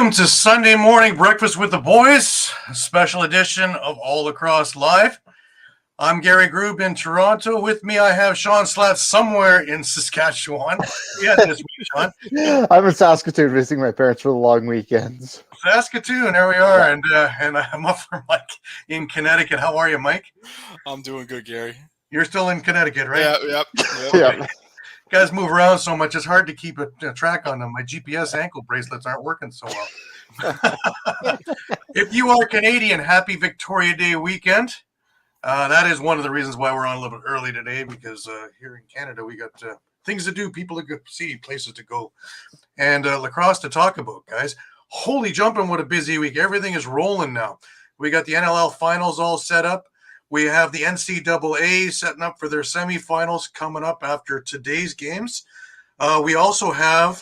Welcome to Sunday Morning Breakfast with the Boys, a special edition of All Lacrosse Live. I'm Gary Groob in Toronto. With me, I have Shawn Slaght somewhere in Saskatchewan. Yeah, this week, Shawn. I'm in Saskatoon visiting my parents for the long weekends. Saskatoon, there we are, and Muffler Mike in Connecticut. How are you, Mike? I'm doing good, Gary. You're still in Connecticut, right? Yep. Okay. You guys move around so much, it's hard to keep a track on them. My GPS ankle bracelets aren't working so well. If you are Canadian, happy Victoria Day weekend. That is one of the reasons why we're on a little bit early today, because here in Canada, we got things to do, people to go see, places to go, and lacrosse to talk about, guys. Holy jumping, what a busy week. Everything is rolling now. We got the NLL finals all set up. We have the NCAA setting up for their semifinals coming up after today's games. We also have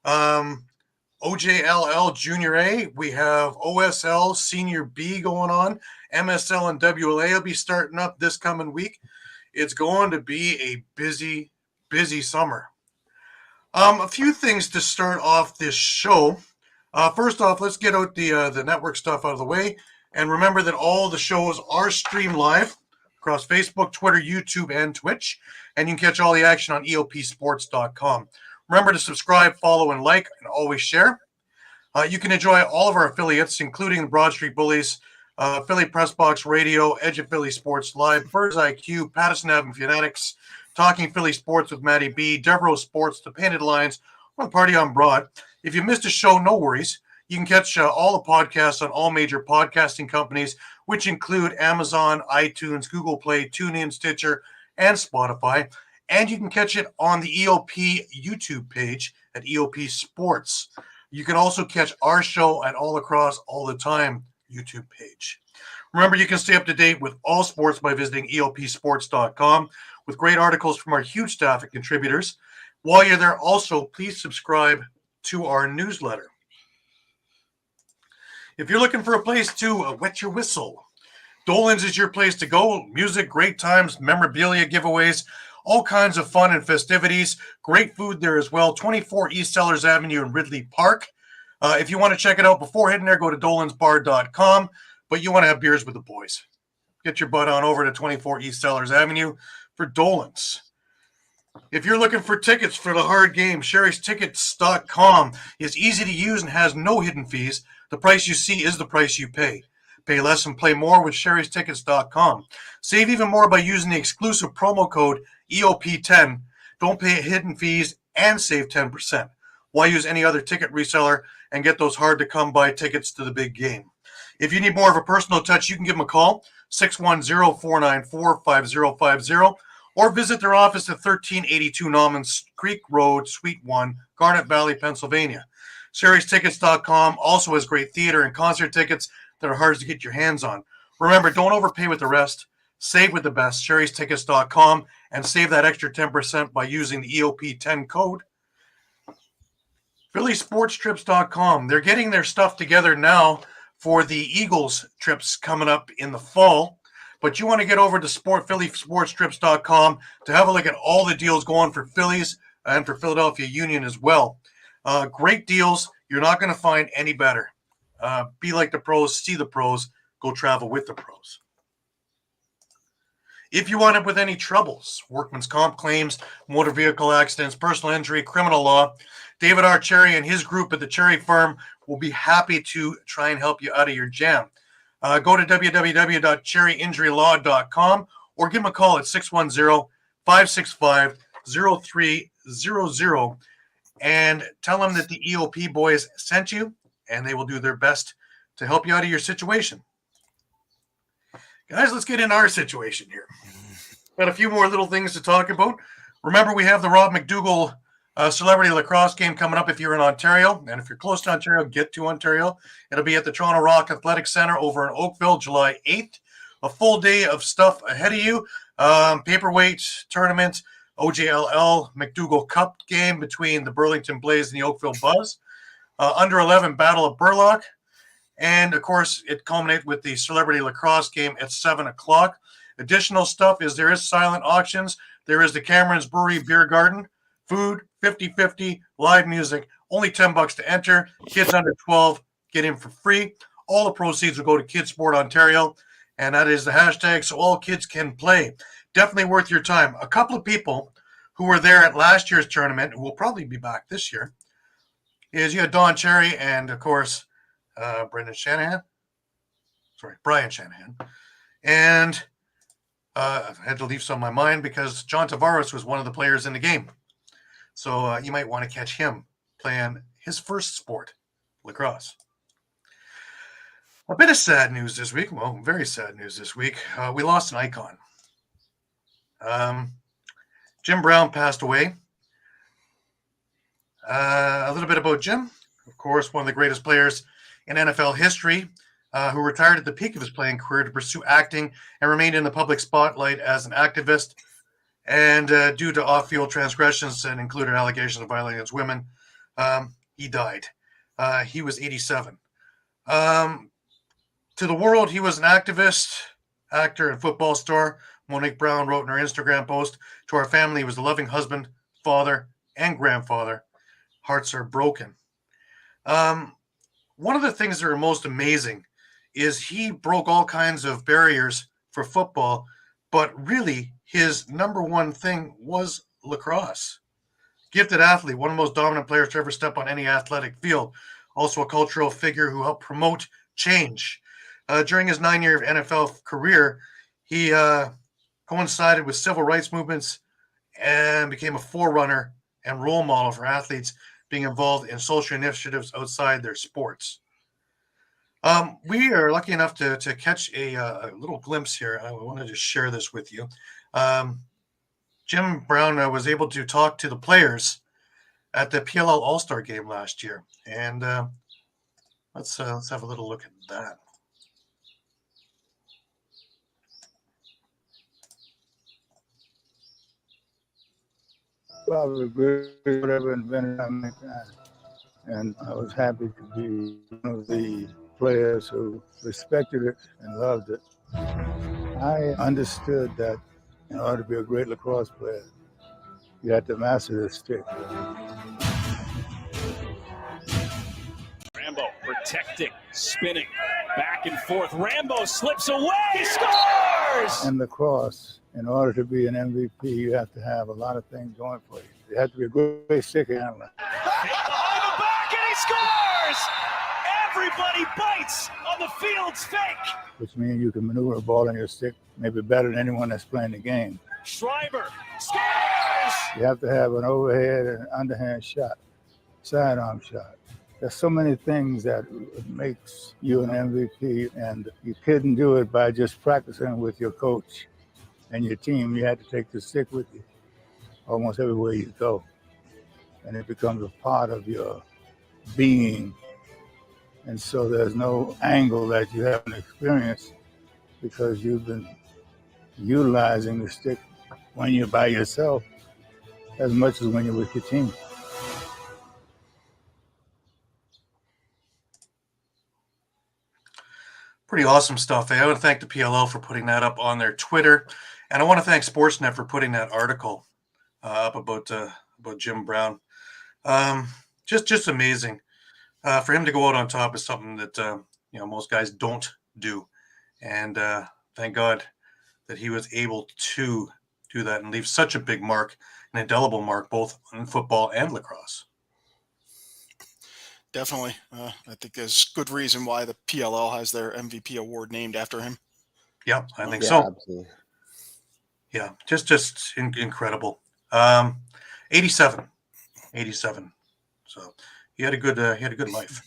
OJLL Junior A. We have OSL Senior B going on. MSL and WLA will be starting up this coming week. It's going to be a busy, busy summer. A few things to start off this show. First off, let's get out the network stuff out of the way. And remember that all the shows are streamed live across Facebook, Twitter, YouTube, and Twitch. And you can catch all the action on EOPsports.com. Remember to subscribe, follow, and like, and always share. You can enjoy all of our affiliates, including the Broad Street Bullies, Philly Press Box Radio, Edge of Philly Sports Live, Birds IQ, Patterson Ave and Fanatics, Talking Philly Sports with Matty B, Devereaux Sports, The Painted Lions, or Party on Broad. If you missed a show, no worries. You can catch all the podcasts on all major podcasting companies, which include Amazon, iTunes, Google Play, TuneIn, Stitcher, and Spotify. And you can catch it on the EOP YouTube page at EOP Sports. You can also catch our show at All Across All the Time YouTube page. Remember, you can stay up to date with all sports by visiting EOPsports.com with great articles from our huge staff of contributors. While you're there, also, please subscribe to our newsletter. If you're looking for a place to wet your whistle, Dolan's is your place to go. Music, great times, memorabilia giveaways, all kinds of fun and festivities. Great food there as well. 24 East Sellers Avenue in Ridley Park. If you want to check it out before heading there, go to dolansbar.com. But you want to have beers with the boys. Get your butt on over to 24 East Sellers Avenue for Dolan's. If you're looking for tickets for the hard game, sherrystickets.com is easy to use and has no hidden fees. The price you see is the price you pay. Pay less and play more with sherrystickets.com. Save even more by using the exclusive promo code EOP10. Don't pay hidden fees and save 10%. Why use any other ticket reseller and get those hard-to-come-by tickets to the big game? If you need more of a personal touch, you can give them a call, 610-494-5050, or visit their office at 1382 Normans Creek Road, Suite 1, Garnet Valley, Pennsylvania. Sherry'sTickets.com also has great theater and concert tickets that are hard to get your hands on. Remember, don't overpay with the rest. Save with the best, Sherry'sTickets.com, and save that extra 10% by using the EOP10 code. PhillySportsTrips.com. They're getting their stuff together now for the Eagles trips coming up in the fall. But you want to get over to PhillySportsTrips.com to have a look at all the deals going for Phillies and for Philadelphia Union as well. Great deals. You're not going to find any better. Be like the pros, see the pros, go travel with the pros. If you wind up with any troubles, workman's comp claims, motor vehicle accidents, personal injury, criminal law, David R. Cherry and his group at the Cherry Firm will be happy to try and help you out of your jam. Go to www.cherryinjurylaw.com or give them a call at 610-565-0300 and tell them that the EOP boys sent you, and they will do their best to help you out of your situation. Guys, let's get in our situation here. Got a few more little things to talk about. Remember, we have the Rob McDougall Celebrity Lacrosse game coming up if you're in Ontario. And if you're close to Ontario, get to Ontario. It'll be at the Toronto Rock Athletic Centre over in Oakville, July 8th. A full day of stuff ahead of you. Paperweight tournament, OJLL McDougall Cup game between the Burlington Blaze and the Oakville Buzz. Under 11 Battle of Burlock. And, of course, it culminates with the Celebrity Lacrosse game at 7 o'clock. Additional stuff is there is silent auctions. There is the Cameron's Brewery Beer Garden. Food, 50-50, live music, Only $10 to enter. Kids under 12 get in for free. All the proceeds will go to Kids Sport Ontario, and that is the hashtag so all kids can play. Definitely worth your time. A couple of people who were there at last year's tournament, who will probably be back this year, is you had Don Cherry and, of course, Brian Shanahan. And I had to leave some on my mind because John Tavares was one of the players in the game. So you might want to catch him playing his first sport, lacrosse. A bit of sad news this week. Well, very sad news this week. We lost an icon. Jim Brown passed away. A little bit about Jim. Of course, one of the greatest players in NFL history, who retired at the peak of his playing career to pursue acting and remained in the public spotlight as an activist. And due to off-field transgressions and included allegations of violating against women, he died. He was 87. To the world, he was an activist, actor, and football star. Monique Brown wrote in her Instagram post, "To our family, he was a loving husband, father, and grandfather. Hearts are broken." One of the things that are most amazing is he broke all kinds of barriers for football, but really his number one thing was lacrosse. Gifted athlete, one of the most dominant players to ever step on any athletic field. Also a cultural figure who helped promote change. During his 9-year NFL career, he coincided with civil rights movements and became a forerunner and role model for athletes being involved in social initiatives outside their sports. We are lucky enough to catch a little glimpse here. I wanted to share this with you. Jim Brown was able to talk to the players at the PLL All-Star game last year. And let's have a little look at that. Probably great whatever invented at my time. And I was happy to be one of the players who respected it and loved it. I understood that in order to be a great lacrosse player, you had to master the stick. Rambo protecting, spinning, back and forth. Rambo slips away, scores! In lacrosse, in order to be an MVP, you have to have a lot of things going for you. You have to be a great stick handler. Behind the back, and he scores! Everybody bites on the field's fake. Which means you can maneuver a ball in your stick maybe better than anyone that's playing the game. Schreiber scores! You have to have an overhead and underhand shot, sidearm shot. There's so many things that makes you an MVP, and you couldn't do it by just practicing with your coach and your team. You had to take the stick with you almost everywhere you go, and it becomes a part of your being. And so there's no angle that you haven't experienced because you've been utilizing the stick when you're by yourself as much as when you're with your team. Pretty awesome stuff. I want to thank the PLL for putting that up on their Twitter, and I want to thank Sportsnet for putting that article up about Jim Brown. Just amazing. For him to go out on top is something that most guys don't do, and thank God that he was able to do that and leave such a big mark, an indelible mark, both in football and lacrosse. Definitely. I think there's good reason why the PLL has their MVP award named after him. Yeah, I think so. Absolutely. Yeah, just incredible. 87. So he had a good life.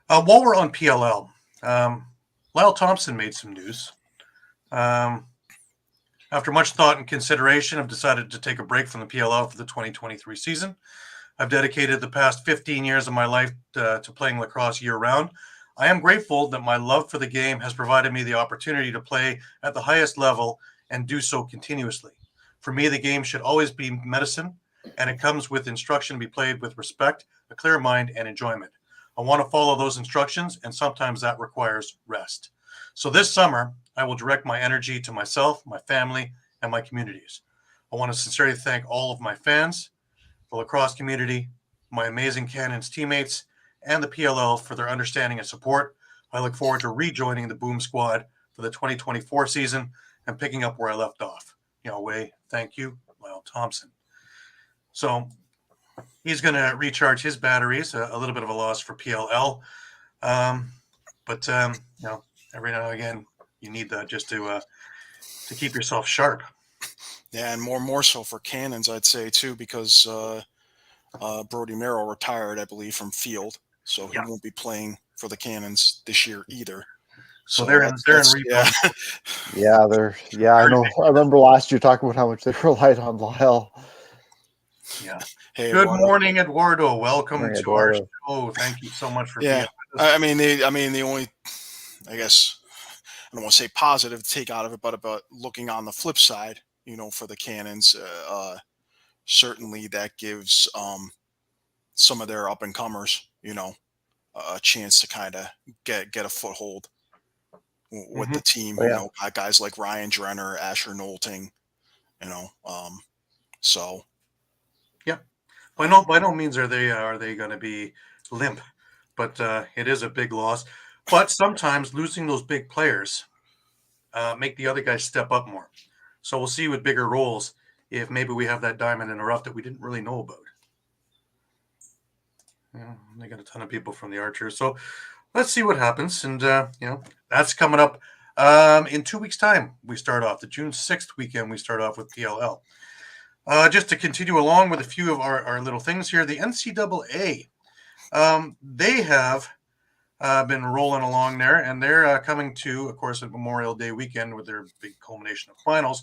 While we're on PLL, Lyle Thompson made some news. After much thought and consideration, I've decided to take a break from the PLL for the 2023 season. I've dedicated the past 15 years of my life to playing lacrosse year-round. I am grateful that my love for the game has provided me the opportunity to play at the highest level and do so continuously. For me, the game should always be medicine, and it comes with instruction to be played with respect, a clear mind, and enjoyment. I want to follow those instructions, and sometimes that requires rest. So this summer, I will direct my energy to myself, my family, and my communities. I want to sincerely thank all of my fans, the lacrosse community, my amazing Cannons teammates, and the PLL for their understanding and support. I look forward to rejoining the Boom Squad for the 2024 season and picking up where I left off. Way, thank you, Lyle Thompson. So he's going to recharge his batteries. A little bit of a loss for PLL, but every now and again you need that just to keep yourself sharp. Yeah, and more so for Cannons, I'd say too, because Brody Merrill retired, I believe, from field, so he won't be playing for the Cannons this year either. So they're in replay. Yeah, I know. I remember last year talking about how much they relied on Lyle. Yeah. Hey, good Eduardo. morning, Eduardo. Welcome Morning, to our Eduardo. show. Thank you so much for being with us. I mean, the only, I guess, I don't want to say positive to take out of it, but about looking on the flip side, for the Cannons, certainly that gives some of their up and comers, a chance to kind of get a foothold with the team. Guys like Ryan Drenner, Asher Knowlting, so. Yeah, by no means are they going to be limp, but it is a big loss. But sometimes losing those big players make the other guys step up more. So we'll see with bigger roles if maybe we have that diamond in the rough that we didn't really know about. They got a ton of people from the Archers, so let's see what happens. And that's coming up in 2 weeks' time. We start off the June 6th weekend. We start off with PLL. Just to continue along with a few of our little things here, the NCAA, they have been rolling along there, and they're coming to, of course, a Memorial Day weekend with their big culmination of finals.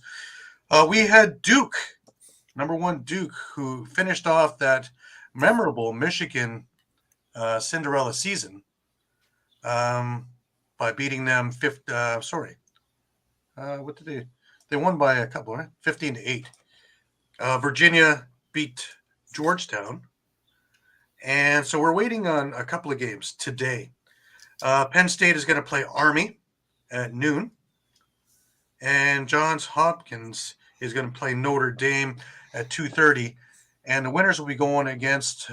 We had Duke, number one Duke, who finished off that memorable Michigan Cinderella season by beating them what did they won by a couple, right? 15-8. Virginia beat Georgetown, and so we're waiting on a couple of games today. Penn State is going to play Army at noon, and Johns Hopkins is going to play Notre Dame at 2:30, and the winners will be going against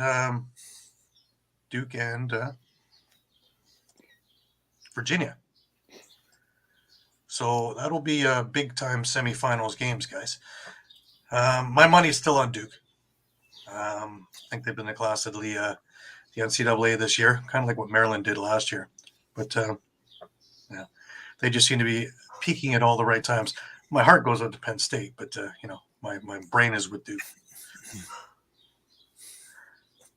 Duke and Virginia. So that'll be a big-time semifinals games, guys. My money's still on Duke. I think they've been the class of the NCAA this year, kind of like what Maryland did last year. But they just seem to be peaking at all the right times. My heart goes out to Penn State, but my brain is with Duke.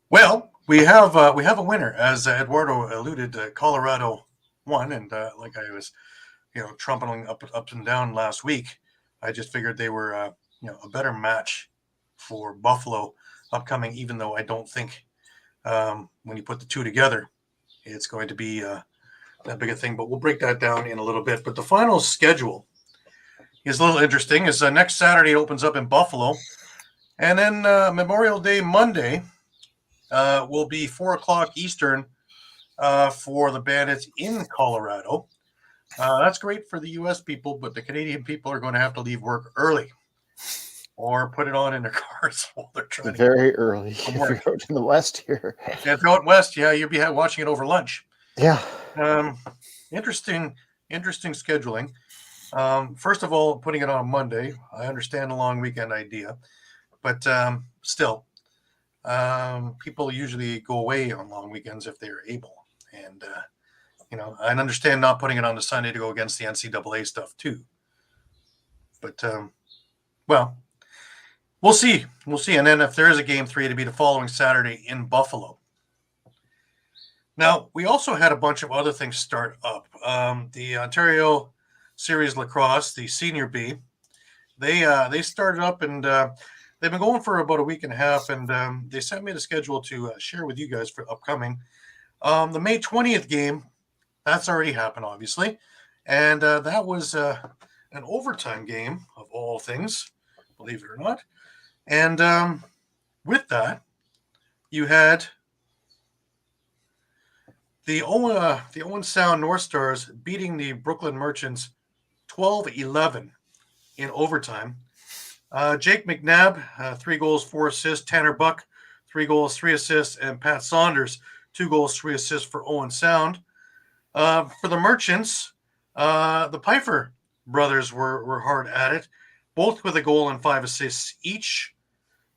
Well, we have a winner, as Eduardo alluded. Colorado won, and like I was, trumpeting up and down last week. I just figured they were, a better match for Buffalo upcoming. Even though I don't think when you put the two together, it's going to be that big a thing. But we'll break that down in a little bit. But the final schedule is a little interesting. Is next Saturday it opens up in Buffalo, and then Memorial Day Monday will be 4:00 Eastern for the Bandits in Colorado. That's great for the U.S. people, but the Canadian people are going to have to leave work early or put it on in their cars while they're trying very early. If you're out in the West here. Yeah, if you're out West, you'll be watching it over lunch. Yeah. Interesting scheduling. First of all, putting it on Monday, I understand the long weekend idea, but still, people usually go away on long weekends if they're able. And, I understand not putting it on the Sunday to go against the NCAA stuff too. But, we'll see. We'll see. And then if there is a game 3, to be the following Saturday in Buffalo. Now, we also had a bunch of other things start up. The Ontario Series Lacrosse, the Senior B, they started up, and they've been going for about a week and a half, and they sent me the schedule to share with you guys for upcoming. The May 20th game, that's already happened, obviously, and that was an overtime game of all things, believe it or not. And with that, you had the Owen Sound North Stars beating the Brooklyn Merchants 12-11 in overtime. Jake McNabb, 3 goals, 4 assists. Tanner Buck, 3 goals, 3 assists, and Pat Saunders, 2 goals, 3 assists for Owen Sound. For the Merchants, the Pfeiffer brothers were hard at it, both with a goal and 5 assists each.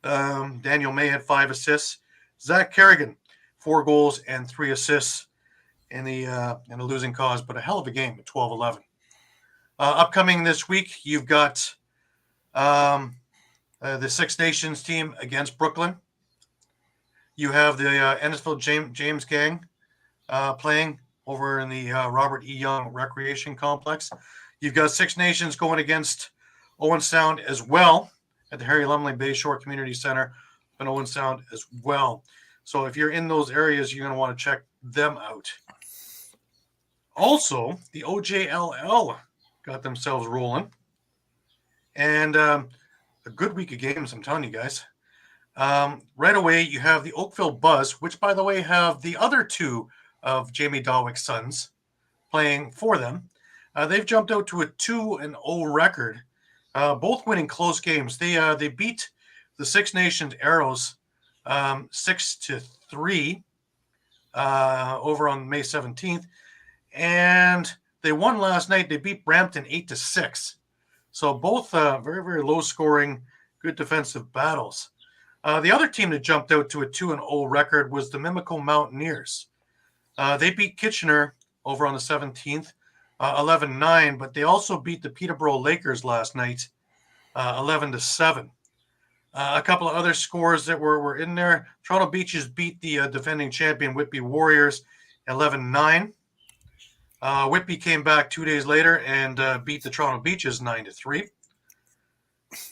Daniel May had 5 assists. Zach Kerrigan, 4 goals and 3 assists in the losing cause, but a hell of a game at 12-11. Upcoming this week, you've got the Six Nations team against Brooklyn. You have the Ennisville James gang playing over in the Robert E. Young Recreation Complex. You've got Six Nations going against Owen Sound as well at the Harry Lumley Bayshore Community Center and Owen Sound as well. So if you're in those areas, you're going to want to check them out. Also, the OJLL got themselves rolling. And a good week of games, I'm telling you guys. Right away, you have the Oakville Buzz, which, by the way, have the other 2 of Jamie Dawick's sons playing for them. They've jumped out to a 2-0 record, both winning close games. They beat the Six Nations Arrows 6-3 over on May 17th, and they won last night. They beat Brampton 8-6. So both very, very low-scoring, good defensive battles. The other team that jumped out to a 2-0 record was the Mimico Mountaineers. They beat Kitchener over on the 17th, 11-9, but they also beat the Peterborough Lakers last night, 11-7. A couple of other scores that were in there. Toronto Beaches beat the defending champion Whitby Warriors 11-9. Whitby came back 2 days later and beat the Toronto Beaches 9-3.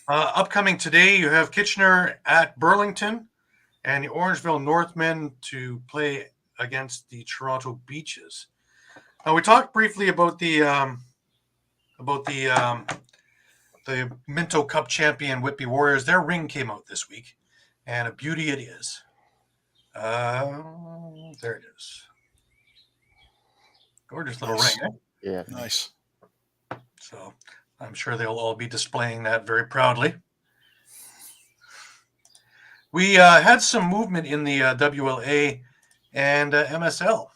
Upcoming today, you have Kitchener at Burlington and the Orangeville Northmen to play against the Toronto Beaches. Now, we talked briefly about the Minto Cup champion Whitby Warriors. Their ring came out this week, and a beauty it is. There it is. Gorgeous little Nice. ring. Eh? Yeah. Nice. So I'm sure they'll all be displaying that very proudly. We had some movement in the WLA and MSL.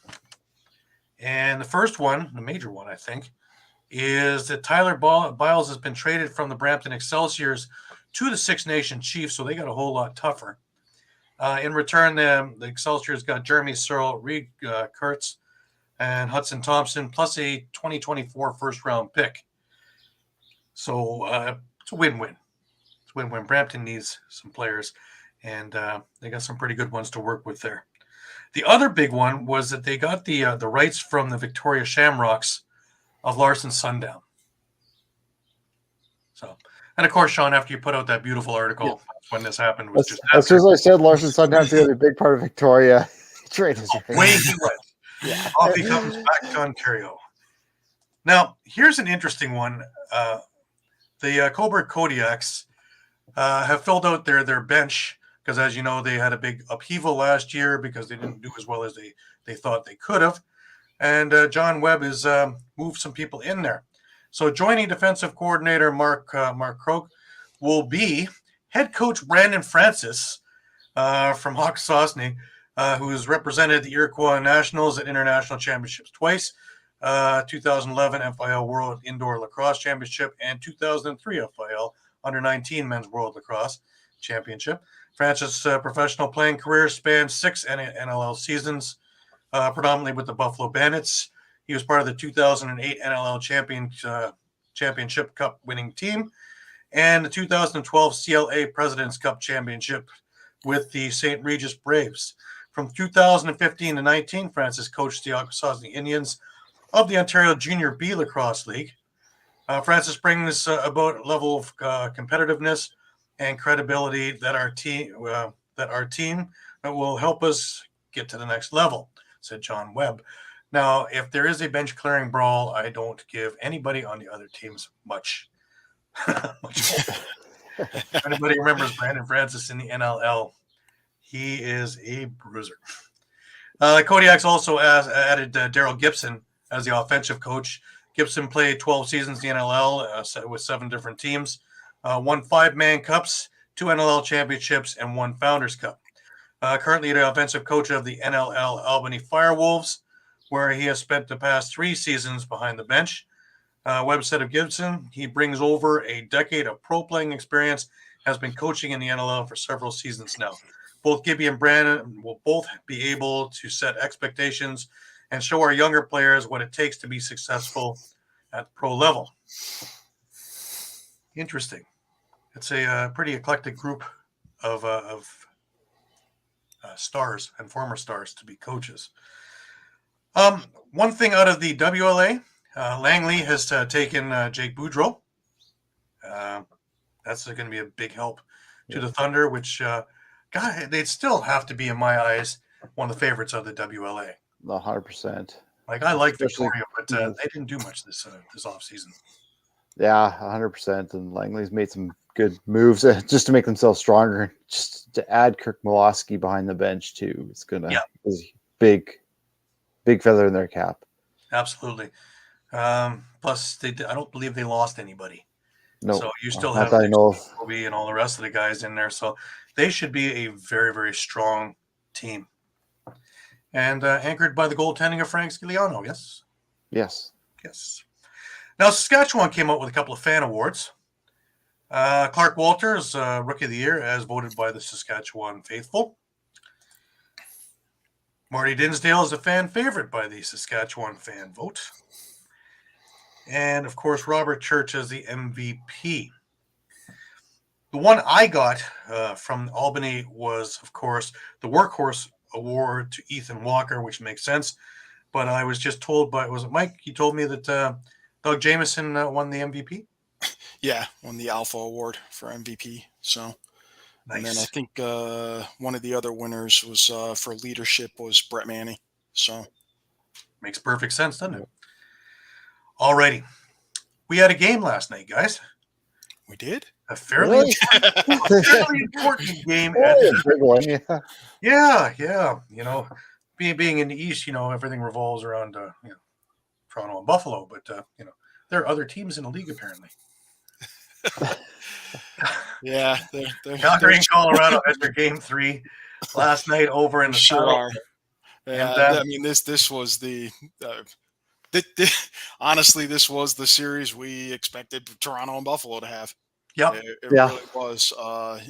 And the first one, the major one, I think, is that Tyler Biles has been traded from the Brampton Excelsiors to the Six Nation Chiefs, so they got a whole lot tougher. In return, the Excelsiors got Jeremy Searle, Reed Kurtz, and Hudson Thompson, plus a 2024 first-round pick. So it's a win-win. It's a win-win. Brampton needs some players, and they got some pretty good ones to work with there. The other big one was that they got the rights from the Victoria Shamrocks of Larson Sundown. So, and of course, Shawn, after you put out that beautiful article when this happened, was just as soon as I said Larson Sundown's going to be a big part of Victoria, trade is away he went. Yeah. Off he comes back to Ontario. Now, here's an interesting one. The Coburg Kodiaks have filled out their bench because, as you know, they had a big upheaval last year because they didn't do as well as they thought they could have. And John Webb has moved some people in there. So joining defensive coordinator Mark Croak will be head coach Brandon Francis from Hawks-Sosney, who has represented the Iroquois Nationals at international championships twice, 2011 FIL World Indoor Lacrosse Championship and 2003 FIL Under-19 Men's World Lacrosse Championship. Francis' professional playing career spanned 6 NLL seasons, predominantly with the Buffalo Bandits. He was part of the 2008 NLL Championship Cup winning team and the 2012 CLA President's Cup Championship with the St. Regis Braves. From 2015 to 19, Francis coached the Hawks-Sosney Indians of the Ontario Junior B Lacrosse League. Francis brings about a level of competitiveness and credibility that our team will help us get to the next level, said John Webb. Now, if there is a bench clearing brawl, I don't give anybody on the other teams much hope. If anybody remembers Brandon Francis in the NLL, he is a bruiser. Kodiaks also added Daryl Gibson as the offensive coach. Gibson played 12 seasons in the NLL with 7 different teams, won 5 Man Cups, 2 NLL championships, and 1 Founders Cup. Currently the offensive coach of the NLL Albany Firewolves, where he has spent the past 3 seasons behind the bench. Webb said of Gibson, he brings over a decade of pro playing experience, has been coaching in the NLL for several seasons now. Both Gibby and Brandon will both be able to set expectations and show our younger players what it takes to be successful at the pro level. Interesting. It's a pretty eclectic group of stars and former stars to be coaches. One thing out of the WLA, Langley has taken Jake Boudreau. That's going to be a big help to the Thunder, which, God, they'd still have to be, in my eyes, one of the favorites of the WLA. 100%. Like, I like Especially- Victoria, but they didn't do much this offseason. Yeah, 100%. And Langley's made some good moves just to make themselves stronger. Just to add Kirk Milosky behind the bench, too. It's going to be big feather in their cap. Absolutely. Plus, I don't believe they lost anybody. No, so you still not have that I know of. Kobe and all the rest of the guys in there. So they should be a very, very strong team. And anchored by the goaltending of Frank Sciliano, yes? Yes. Yes. Now, Saskatchewan came out with a couple of fan awards. Clark Walters, Rookie of the Year, as voted by the Saskatchewan faithful. Marty Dinsdale is a fan favorite by the Saskatchewan fan vote. And, of course, Robert Church as the MVP. The one I got from Albany was, of course, the Workhorse Award to Ethan Walker, which makes sense. But I was just told by, was it Mike? He told me that Doug Jamieson won the MVP. Yeah, won the Alpha Award for MVP. So, Nice. And then I think one of the other winners was for leadership was Brett Manny. So makes perfect sense, doesn't it? All righty. We had a game last night, guys. we did. A fairly important game. Big one, yeah. Yeah. You know, being in the East, you know, everything revolves around, Toronto and Buffalo. But, there are other teams in the league, apparently. Yeah. Calgary and Colorado had their game 3 last night over in the sure Saddle. are. Yeah, And, I mean, this was the honestly, this was the series we expected Toronto and Buffalo to have. Yep. It really was. I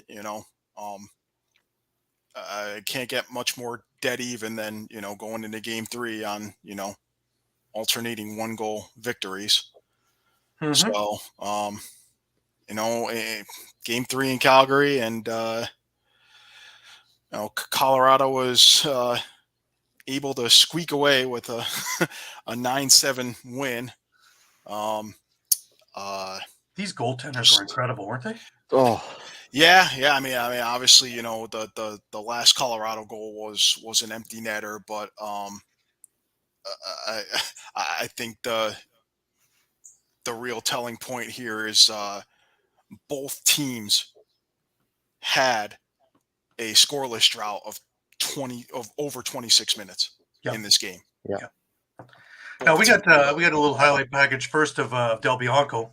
can't get much more dead even than going into game 3 on alternating 1-goal victories. Mhm. So game 3 in Calgary, and Colorado was able to squeak away with a 9-7 win. These goaltenders were incredible, weren't they? Oh, Yeah. I mean, obviously, the last Colorado goal was an empty netter, but I think the real telling point here is both teams had a scoreless drought of over 26 minutes in this game. Yeah. Now we got a little highlight package first of Del Bianco,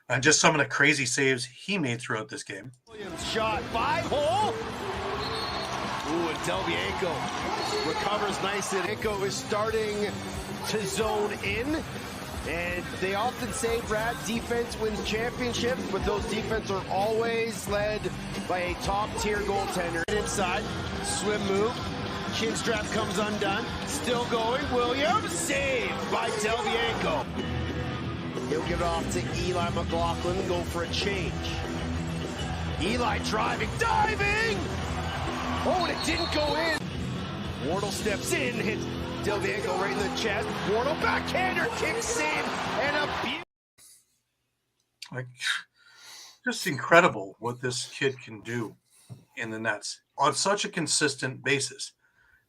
and just some of the crazy saves he made throughout this game. Williams shot 5-hole. Ooh, and Del Bianco recovers nicely. Bianco is starting to zone in. And they often say, Brad, defense wins championships, but those defense are always led by a top-tier goaltender. Inside, swim move, chin strap comes undone, still going, Williams, saved by Del Bianco. He'll give it off to Eli McLaughlin, go for a change. Eli driving, diving! Oh, and it didn't go in. Wardle steps in, hits Del Bianco right in the chest. Wardle backhander, kick save, and a Like, just incredible what this kid can do in the nets on such a consistent basis.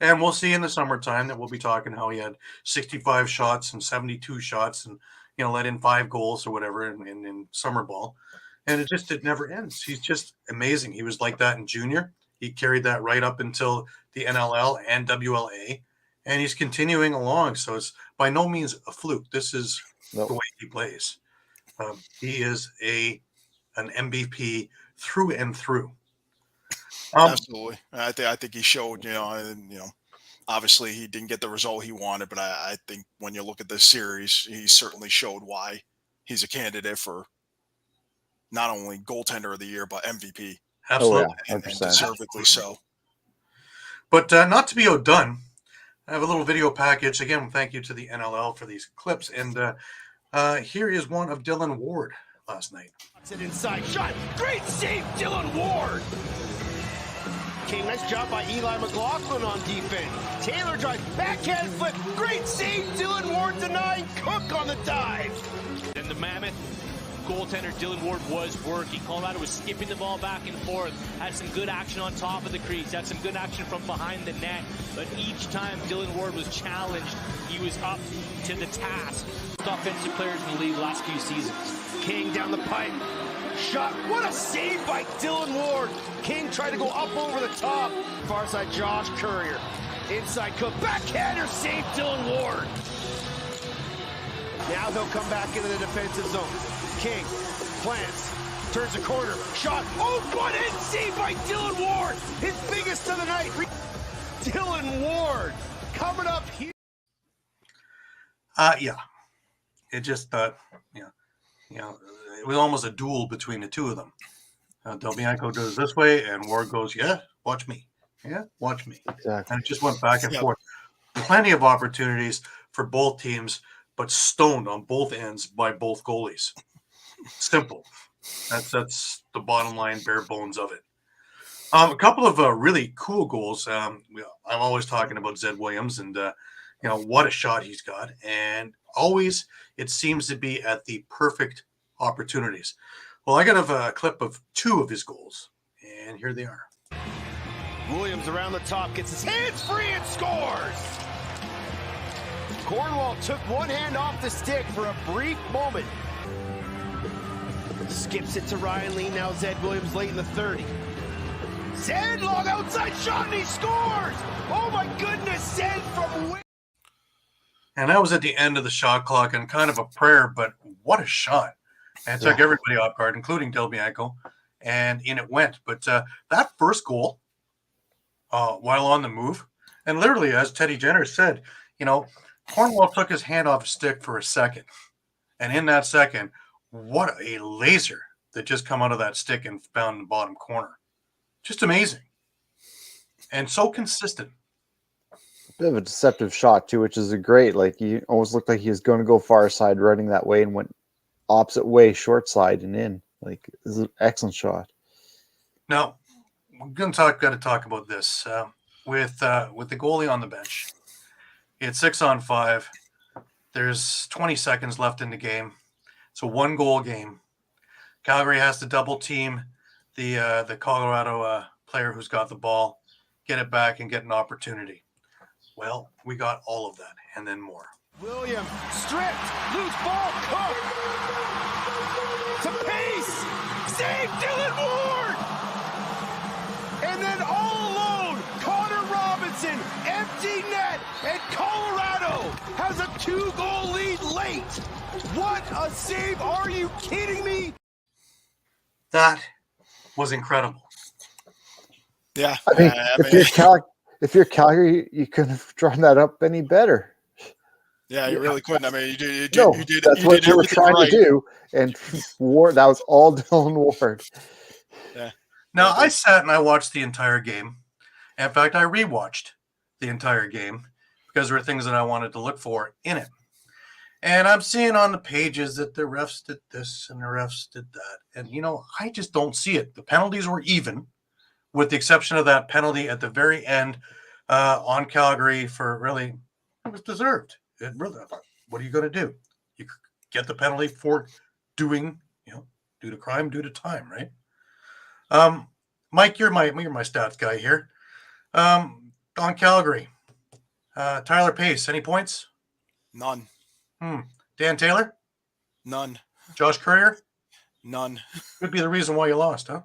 And we'll see in the summertime that we'll be talking how he had 65 shots and 72 shots and, let in 5 goals or whatever in summer ball. And it never ends. He's just amazing. He was like that in junior. He carried that right up until the NLL and WLA. And he's continuing along, so it's by no means a fluke. This is the way he plays. He is an MVP through and through. Absolutely. I think he showed, obviously he didn't get the result he wanted, but I think when you look at this series, he certainly showed why he's a candidate for not only goaltender of the year, but MVP. Absolutely. Oh yeah, And 100%. deservedly so. But not to be outdone, I have a little video package. Again, thank you to the NLL for these clips. And here is one of Dylan Ward last night. It inside shot. Great save, Dylan Ward. King, nice job by Eli McLaughlin on defense. Taylor drive, backhand flip. Great save, Dylan Ward denying Cook on the dive. And the Mammoth goaltender Dylan Ward was working. Colorado was skipping the ball back and forth. Had some good action on top of the crease. Had some good action from behind the net. But each time Dylan Ward was challenged, he was up to the task. Offensive players in the league last few seasons. King down the pipe. Shot. What a save by Dylan Ward. King tried to go up over the top. Far side Josh Courier. Inside Cook. Backhander save Dylan Ward. Now they'll come back into the defensive zone. King plants. Turns the corner. Shot. Oh, what a save by Dylan Ward. His biggest of the night. Dylan Ward coming up here. Yeah. It just, it was almost a duel between the two of them. Del Bianco goes this way, and Ward goes, yeah, watch me. Yeah, watch me. Exactly. And it just went back and forth. Plenty of opportunities for both teams, but stoned on both ends by both goalies. Simple. That's the bottom line, bare bones of it. A couple of really cool goals. I'm always talking about Zed Williams, and what a shot he's got, and always it seems to be at the perfect opportunities. Well, I got a clip of two of his goals, and here they are. Williams around the top, gets his hands free and scores! Cornwall took one hand off the stick for a brief moment. Skips it to Ryan Lee, now Zed Williams late in the 30. Zed, long outside shot, and he scores! Oh my goodness, Zed from... And that was at the end of the shot clock, and kind of a prayer, but what a shot. And it took everybody off guard, including Del Bianco, and in it went. But that first goal, while on the move, and literally, as Teddy Jenner said, Cornwall took his hand off his stick for a second. And in that second, what a laser that just come out of that stick and found the bottom corner. Just amazing. And so consistent. Bit of a deceptive shot too, which is a great. Like he almost looked like he was going to go far side, running that way, and went opposite way, short side and in. Like this is an excellent shot. Now we're got to talk about this with the goalie on the bench. It's 6-on-5. There's 20 seconds left in the game. It's a 1-goal game. Calgary has to double team the Colorado player who's got the ball, get it back, and get an opportunity. Well, we got all of that and then more. William stripped, loose ball, Cook to Pace, save Dylan Ward, and then all alone, Connor Robinson, empty net, and Colorado has a 2-goal lead late. What a save! Are you kidding me? That was incredible. Yeah, I mean, if you're Calgary, you couldn't have drawn that up any better. Yeah, you really couldn't. I mean, you did. That's what you were trying to do, and Ward. That was all Dylan Ward. Yeah. Now I sat and I watched the entire game. In fact, I rewatched the entire game because there were things that I wanted to look for in it. And I'm seeing on the pages that the refs did this and the refs did that, and I just don't see it. The penalties were even, with the exception of that penalty at the very end on Calgary for really, it was deserved. It really, what are you going to do? You get the penalty for doing, due to crime, due to time, right? Mike, you're my stats guy here. On Calgary, Tyler Pace, any points? None. Dan Taylor? None. Josh Courier? None. Could be the reason why you lost, huh?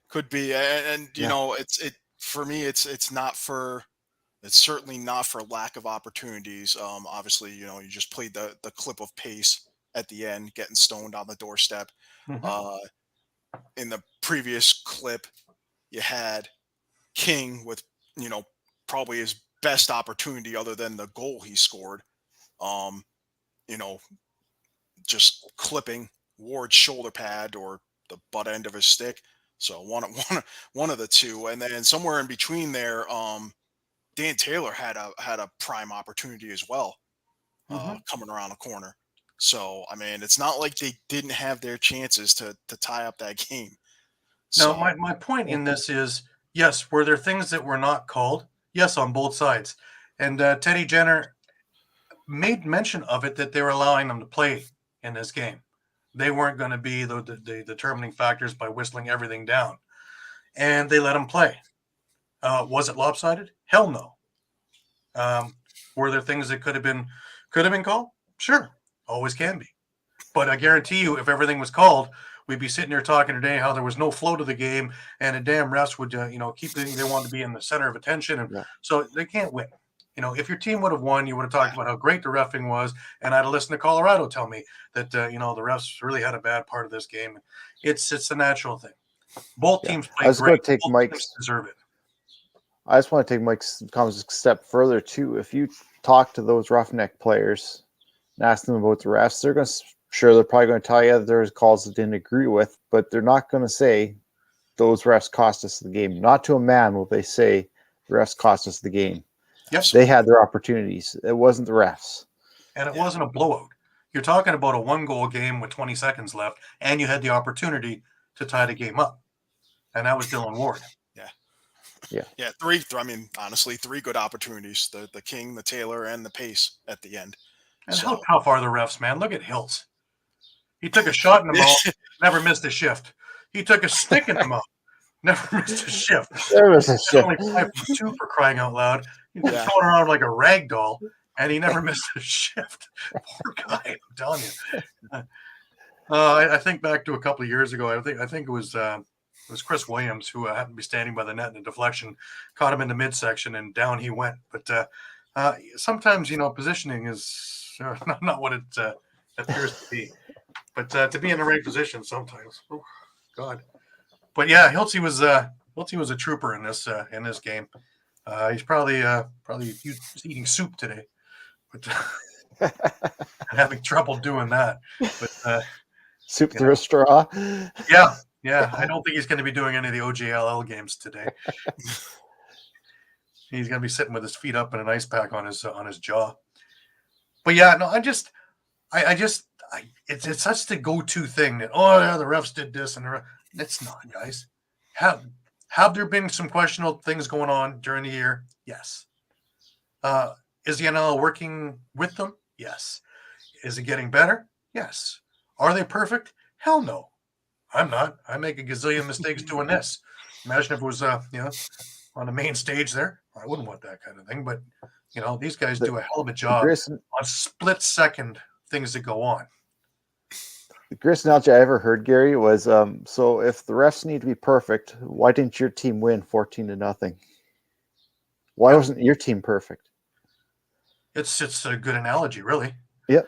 Could be, and for me, it's not for. It's certainly not for lack of opportunities. Obviously, you just played the clip of Pace at the end, getting stoned on the doorstep. Mm-hmm. In the previous clip, you had King with, probably his best opportunity other than the goal he scored. You know, just clipping Ward's shoulder pad or the butt end of his stick. So one of the two, and then somewhere in between there, Dan Taylor had a prime opportunity as well, coming around the corner. So I mean, it's not like they didn't have their chances to tie up that game. Now, So my point in this is, yes, were there things that were not called? Yes, on both sides. And Teddy Jenner made mention of it that they were allowing them to play in this game. They weren't going to be the determining factors by whistling everything down. And they let them play. Was it lopsided? Hell no. Were there things that could have been called? Sure, always can be. But I guarantee you, if everything was called, we'd be sitting here talking today how there was no flow to the game, and the damn refs would, they want to be in the center of attention, and so they can't win. If your team would have won, you would have talked about how great the reffing was, and I'd have listened to Colorado tell me that the refs really had a bad part of this game. It's a natural thing. Both teams play great. Take Both Mike's teams deserve it. I just want to take Mike's comments a step further too. If you talk to those roughneck players and ask them about the refs, they're probably going to tell you that there's calls they didn't agree with, but they're not going to say those refs cost us the game. Not to a man will they say the refs cost us the game. Yes, they had their opportunities. It wasn't the refs, and it wasn't a blowout. You're talking about a 1-goal game with 20 seconds left, and you had the opportunity to tie the game up, and that was Dylan Ward. Yeah, three. I mean, honestly, 3 good opportunities: the King, the Taylor, and the Pace at the end. And how tough are the refs, man? Look at Hiltz. He took a shot in the mouth, never missed a shift. He took a stick in the mouth, never missed a shift. There was a shift. Only 5 for 2 for crying out loud. He's been throwing around like a rag doll, and he never missed a shift. Poor guy, I'm telling you. I think back to a couple of years ago. I think it was Chris Williams who happened to be standing by the net in a deflection, caught him in the midsection, and down he went. But sometimes, positioning is not what it appears to be. But to be in the right position sometimes, oh God. But yeah, Hiltz was a trooper in this game. He's probably eating soup today, but having trouble doing that. But soup through a straw. Yeah, I don't think he's going to be doing any of the OJLL games today. He's going to be sitting with his feet up and an ice pack on his jaw. But yeah, no, it's such the go-to thing that the refs did this and it's not, guys. Have there been some questionable things going on during the year? Yes. Is the NL working with them? Yes. Is it getting better? Yes. Are they perfect? Hell no. I'm not. I make a gazillion mistakes doing this. Imagine if it was, on the main stage there. I wouldn't want that kind of thing. But, these guys do a hell of a job on split-second things that go on. The greatest analogy I ever heard, Gary, was so if the refs need to be perfect, why didn't your team win 14-0? Why wasn't your team perfect? It's a good analogy, really. Yep.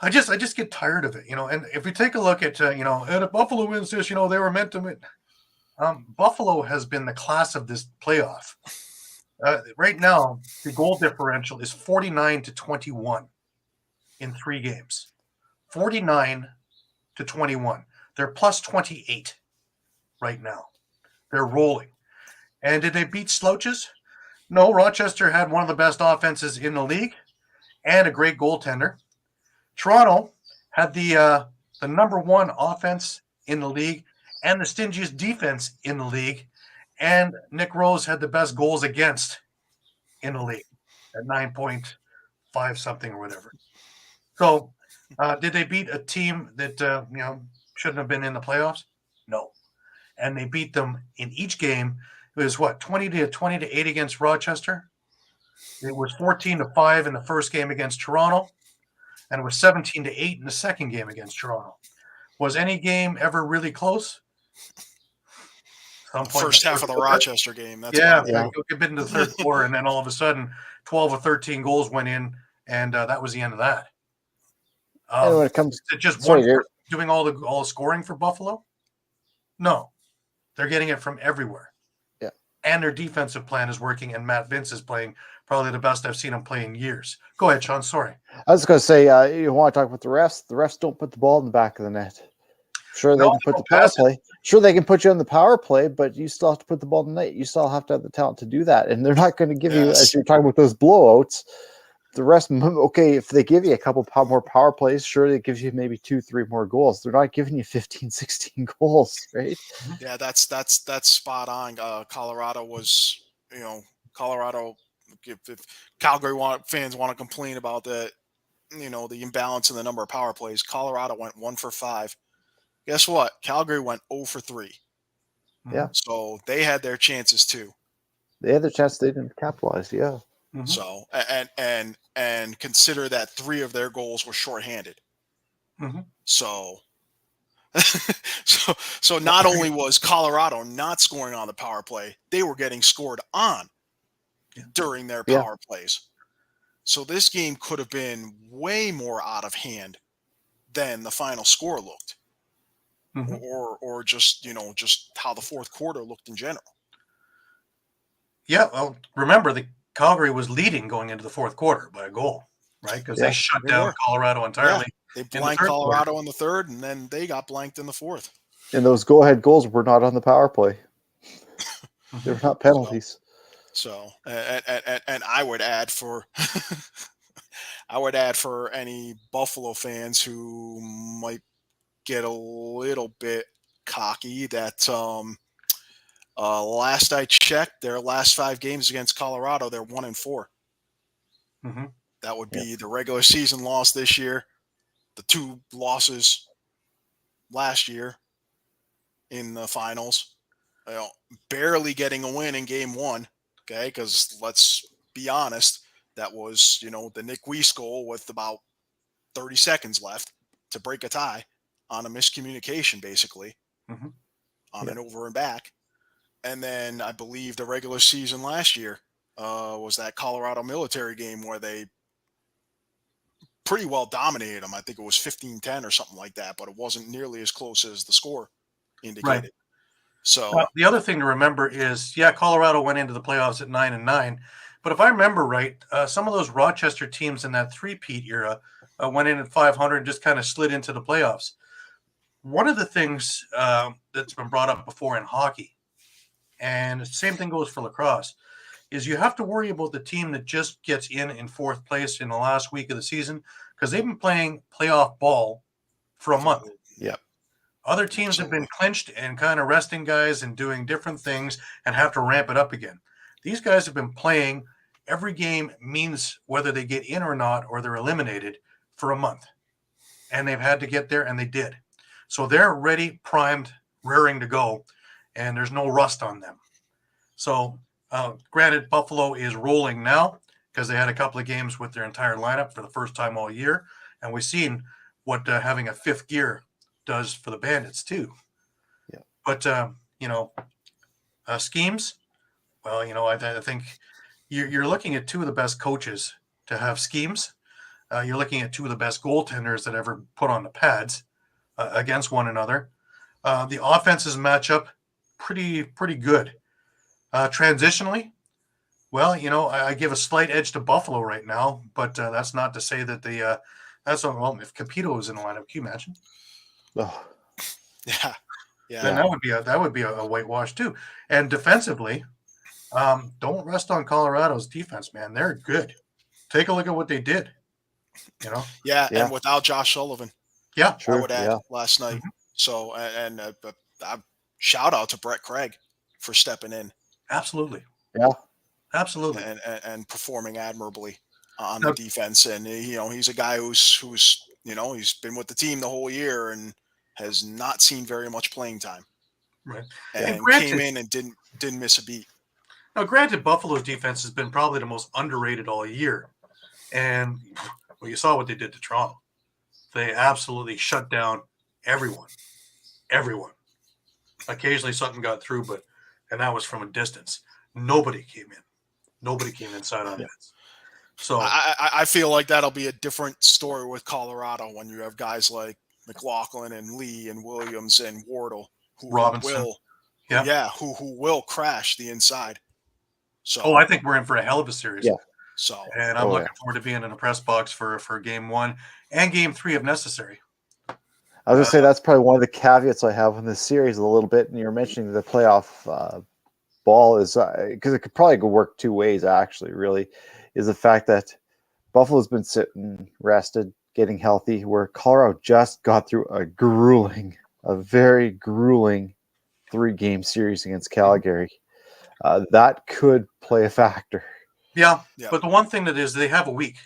I just get tired of it, and if we take a look at, and if Buffalo wins this, they were meant to win. Buffalo has been the class of this playoff. Right now, the goal differential is 49-21 in 3 games. 49-21. They're plus 28 right now. They're rolling. And did they beat slouches? No, Rochester had one of the best offenses in the league and a great goaltender. Toronto had the number 1 offense in the league and the stingiest defense in the league. And Nick Rose had the best goals against in the league at 9.5 something or whatever. So did they beat a team that shouldn't have been in the playoffs? No. And they beat them in each game. It was 20-8 against Rochester. It was 14-5 in the first game against Toronto. And it was 17-8 in the second game against Toronto. Was any game ever really close? First half of the Rochester game. That's you get into the third quarter, and then all of a sudden, 12 or 13 goals went in, and that was the end of that. When it comes to just one doing all the scoring for Buffalo? No. They're getting it from everywhere. Yeah. And their defensive plan is working, and Matt Vince is playing probably the best I've seen him play in years. Go ahead, Shawn. Sorry. I was going to say, you want to talk about the refs? The refs don't put the ball in the back of the net. Sure, they can put the power play. Sure, they can put you on the power play, but you still have to put the ball in the net. You still have to have the talent to do that. And they're not going to give you, as you're talking about those blowouts, the rest, okay, if they give you a couple more power plays, sure, it gives you maybe 2-3 more goals. They're not giving you 15, 16 goals, right? Yeah, that's spot on. Colorado was, Colorado. If Calgary fans want to complain about the imbalance in the number of power plays, Colorado went 1 for 5. Guess what? Calgary went 0 for 3. Yeah. So they had their chances too. They had their chance, they didn't capitalize. Yeah. Mm-hmm. So and consider that 3 of their goals were shorthanded. Mm-hmm. So so not only was Colorado not scoring on the power play, they were getting scored on during their power plays. So this game could have been way more out of hand than the final score looked. Mm-hmm. Or just how the fourth quarter looked in general. Yeah, well, remember the Calgary was leading going into the fourth quarter by a goal, right? Because they shut down Colorado entirely. Yeah, they blanked Colorado in the third, and then they got blanked in the fourth. And those go-ahead goals were not on the power play. They were not penalties. So and I would add for any Buffalo fans who might get a little bit cocky that last I checked, their last 5 games against Colorado, they're 1-4. Mm-hmm. That would be the regular season loss this year, the 2 losses last year in the finals, barely getting a win in game 1. Okay, because let's be honest, that was the Nick Weiss goal with about 30 seconds left to break a tie on a miscommunication, basically, on an over and back. And then I believe the regular season last year was that Colorado military game where they pretty well dominated them. I think it was 15-10 or something like that, but it wasn't nearly as close as the score indicated. Right. So the other thing to remember is, Colorado went into the playoffs at 9-9, but if I remember right, some of those Rochester teams in that three-peat era went in at 500 and just kind of slid into the playoffs. One of the things that's been brought up before in hockey, and the same thing goes for lacrosse, is you have to worry about the team that just gets in fourth place in the last week of the season because they've been playing playoff ball for a month. Yep. Other teams have been clinched and kind of resting guys and doing different things and have to ramp it up again. These guys have been playing. Every game means whether they get in or not, or they're eliminated for a month. And they've had to get there, and they did. So they're ready, primed, raring to go, and there's no rust on them. So granted, Buffalo is rolling now because they had a couple of games with their entire lineup for the first time all year. And we've seen what having a fifth gear does for the Bandits too. Yeah. But schemes, well, I think you're looking at 2 of the best coaches to have schemes. You're looking at 2 of the best goaltenders that ever put on the pads against one another. The offenses match up pretty good. Transitionally, well, I give a slight edge to Buffalo right now, but that's not to say that if Capito was in the lineup, can you imagine? Oh. Yeah. Then that would be a whitewash too. And defensively, don't rest on Colorado's defense, man. They're good. Take a look at what they did. Yeah. And without Josh Sullivan. Yeah, I would add last night. Mm-hmm. So and shout out to Brett Craig for stepping in. Absolutely. Yeah. Absolutely. And performing admirably on the defense. And he's a guy who's he's been with the team the whole year and has not seen very much playing time. Right. And came in and didn't miss a beat. Now, granted, Buffalo's defense has been probably the most underrated all year. And you saw what they did to Toronto. They absolutely shut down everyone. Everyone. Occasionally something got through, and that was from a distance. Nobody came in. Nobody came inside on nets. So I feel like that'll be a different story with Colorado when you have guys like McLaughlin and Lee and Williams and Wardle who Robinson. will Yeah. who will crash the inside. So Oh, I think we're in for a hell of a series. Yeah. So And I'm Oh, looking yeah. forward to being in the press box for game 1 and game 3 if necessary. I was gonna say that's probably one of the caveats I have in this series a little bit. And you're mentioning the playoff ball is because it could probably go work two ways. Actually, really, is the fact that Buffalo's been sitting, rested, getting healthy, where Colorado just got through a very grueling 3-game series against Calgary. That could play a factor. Yeah. Yeah. But the one thing that is they have a week,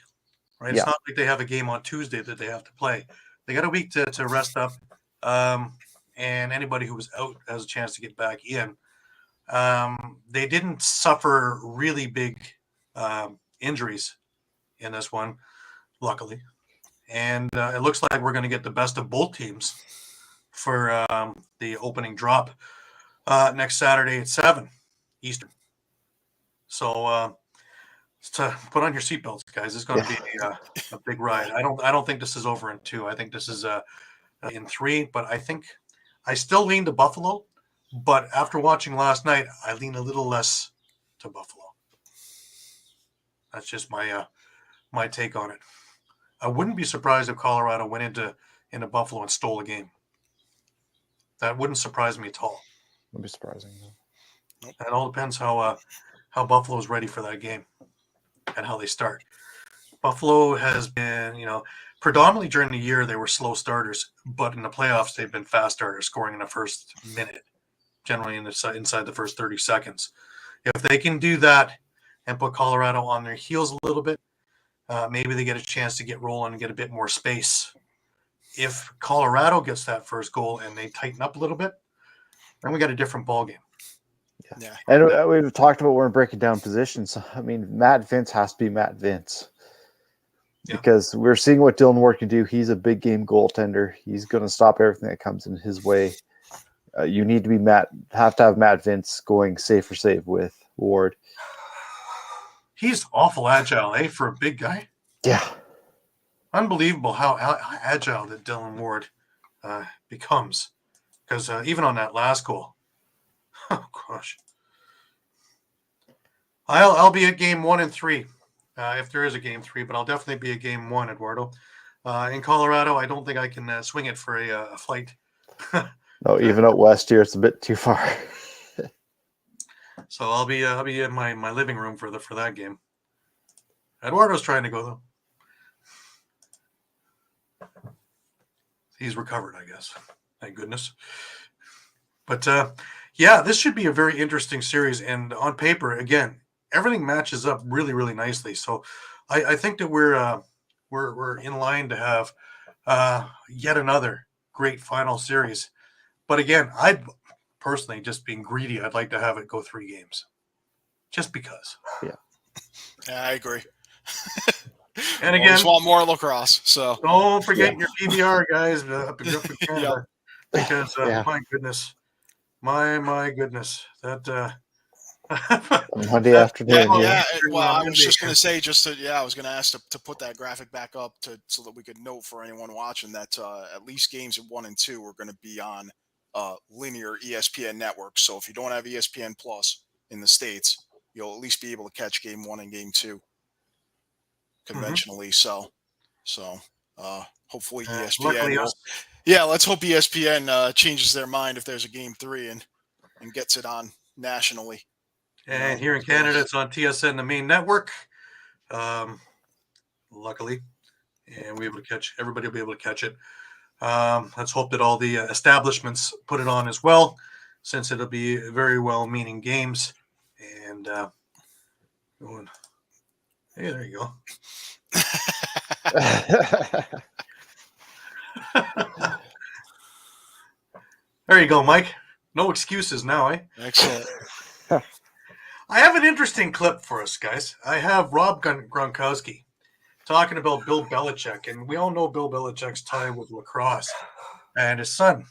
right? Yeah. It's not like they have a game on Tuesday that they have to play. They got a week to rest up. And anybody who was out has a chance to get back in. They didn't suffer really big injuries in this one, luckily. And it looks like we're going to get the best of both teams for the opening drop next Saturday at 7 Eastern. So to put on your seatbelts, guys. It's going to be a big ride. I don't think this is over in 2. I think this is in 3. But I still lean to Buffalo. But after watching last night, I lean a little less to Buffalo. That's just my take on it. I wouldn't be surprised if Colorado went into Buffalo and stole a game. That wouldn't surprise me at all. Would be surprising. It all depends how Buffalo's ready for that game and how they start. Buffalo has been, predominantly during the year they were slow starters, but in the playoffs they've been fast starters, scoring in the first minute, generally inside the first 30 seconds. If they can do that and put Colorado on their heels a little bit, maybe they get a chance to get rolling and get a bit more space. If Colorado gets that first goal and they tighten up a little bit, then we got a different ballgame. yeah. And we've talked about when we're breaking down positions. I mean, Matt Vince has to be Matt Vince. Because we're seeing what Dylan Ward can do. He's a big game goaltender. He's going to stop everything that comes in his way. You need to be have to have Matt Vince going save for save with Ward. He's awful agile, for a big guy. Yeah. Unbelievable how agile that Dylan Ward becomes. Because even on that last goal, oh gosh, I'll be at game 1 and 3 if there is a game 3, but I'll definitely be at game 1, Eduardo. In Colorado, I don't think I can swing it for a flight. No, even out west here, it's a bit too far. So I'll be in my living room for that game. Eduardo's trying to go though. He's recovered, I guess. Thank goodness. But this should be a very interesting series. And on paper, again, everything matches up really, really nicely. So I think that we're in line to have yet another great final series. But again, I'd personally, just being greedy, I'd like to have it go 3 games. Just because. Yeah. Yeah, I agree. And again, just want more lacrosse. So don't forget your PBR, guys, up in Canada. Because my goodness, my goodness, that Monday afternoon. Well, I was just going to say, I was going to ask to put that graphic back up so that we could note for anyone watching that at least games 1 and 2 are going to be on linear ESPN network. So if you don't have ESPN Plus in the States, you'll at least be able to catch game 1 and game 2 conventionally. So hopefully ESPN let's hope ESPN changes their mind if there's a game 3 and gets it on nationally. And here in Canada, it's on TSN, the main network. Luckily, and everybody will be able to catch it. Let's hope that all the establishments put it on as well, since it'll be very well-meaning games. And hey, there you go. There you go, Mike. No excuses now, eh? Excellent. I have an interesting clip for us, guys. I have Rob Gronkowski talking about Bill Belichick, and we all know Bill Belichick's tie with Lacrosse, and his son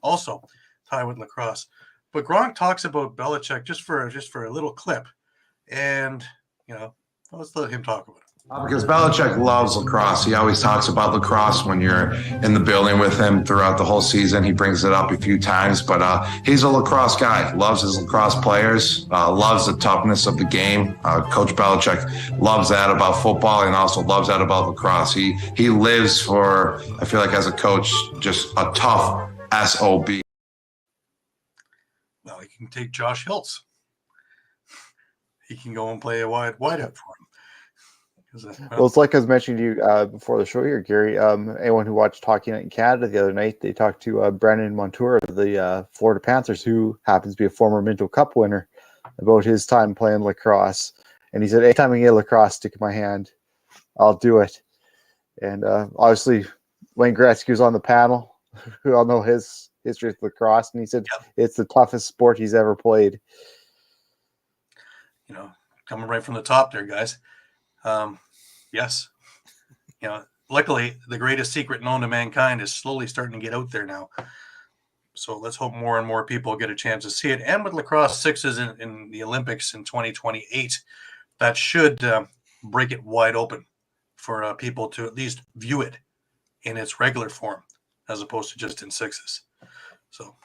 also tie with Lacrosse. But Gronk talks about Belichick just for a little clip, and let's let him talk about it. Because Belichick loves lacrosse. He always talks about lacrosse when you're in the building with him throughout the whole season. He brings it up a few times, but he's a lacrosse guy. Loves his lacrosse players, loves the toughness of the game. Coach Belichick loves that about football and also loves that about lacrosse. He lives for, I feel like as a coach, just a tough SOB. Well, he can take Josh Hiltz. He can go and play a wide out for him. Well, it's like I was mentioning to you before the show here, Gary. Anyone who watched Hockey Night in Canada the other night, they talked to Brandon Montour of the Florida Panthers, who happens to be a former Minto Cup winner, about his time playing lacrosse. And he said, anytime I get a lacrosse stick in my hand, I'll do it. And obviously, Wayne Gretzky was on the panel, who all know his history with lacrosse, and he said it's the toughest sport he's ever played. You know, coming right from the top there, guys. Yes. You know, luckily, the greatest secret known to mankind is slowly starting to get out there now. So let's hope more and more people get a chance to see it. And with lacrosse sixes in the Olympics in 2028, that should break it wide open for people to at least view it in its regular form, as opposed to just in sixes. So,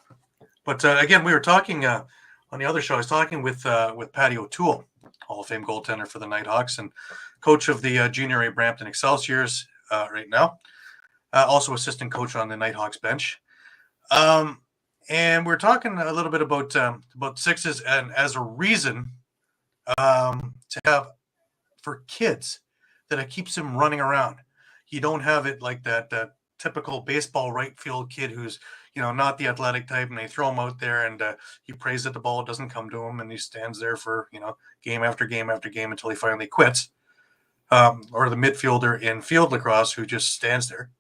but again, we were talking on the other show. I was talking with Patty O'Toole, Hall of Fame goaltender for the Nighthawks and coach of the Junior A Brampton Excelsiors right now. Also assistant coach on the Nighthawks bench. And we're talking a little bit about sixes and as a reason to have for kids that it keeps them running around. You don't have it like that typical baseball right field kid who's, you know, not the athletic type, and they throw him out there and he prays that the ball doesn't come to him, and he stands there for, you know, game after game after game until he finally quits. Or the midfielder in field lacrosse who just stands there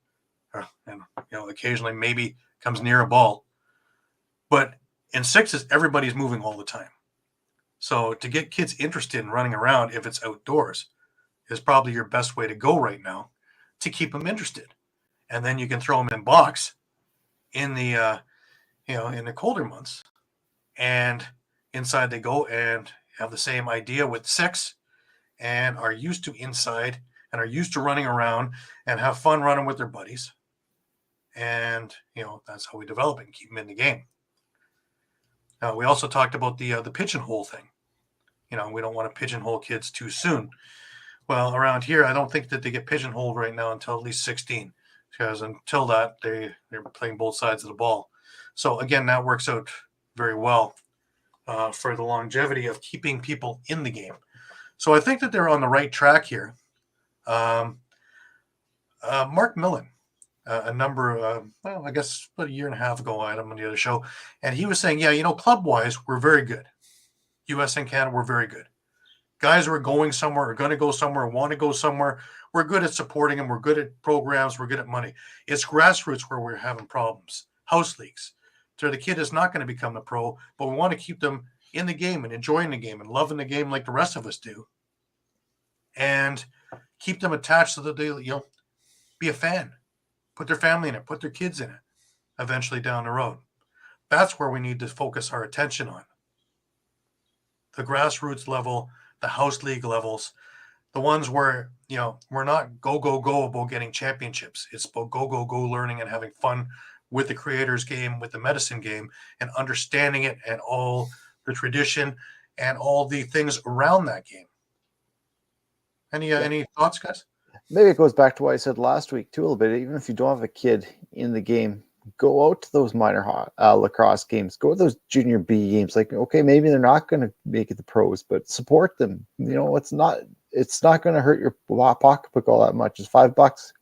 and, you know, occasionally maybe comes near a ball. But in sixes, everybody's moving all the time. So to get kids interested in running around, if it's outdoors, is probably your best way to go right now to keep them interested. And then you can throw them in box in the, in the colder months, and inside they go and have the same idea with six and are used to inside and are used to running around and have fun running with their buddies. And, you know, that's how we develop it and keep them in the game. We also talked about the pigeonhole thing. You know, we don't want to pigeonhole kids too soon. Well, around here, I don't think that they get pigeonholed right now until at least 16, because until that, they're playing both sides of the ball. So again, that works out very well for the longevity of keeping people in the game. So I think that they're on the right track here. Mark Millen, I guess about a year and a half ago, I had him on the other show, and he was saying, yeah, you know, club-wise, we're very good. U.S. and Canada, we're very good. Guys who are going somewhere, are going to go somewhere, want to go somewhere, we're good at supporting them, we're good at programs, we're good at money. It's grassroots where we're having problems. House leagues. So the kid is not going to become a pro, but we want to keep them in the game and enjoying the game and loving the game like the rest of us do. And keep them attached so that they, you know, be a fan. Put their family in it, put their kids in it eventually down the road. That's where we need to focus our attention on. The grassroots level, the house league levels, the ones where, you know, we're not go about getting championships. It's about go learning and having fun with the creator's game, with the medicine game, and understanding it and all the tradition and all the things around that game. Any thoughts, guys? Maybe it goes back to what I said last week too a little bit. Even if you don't have a kid in the game, go out to those minor lacrosse games. Go to those junior B games. Like, okay, maybe they're not going to make it the pros, but support them. You know, it's not going to hurt your pocketbook all that much. It's $5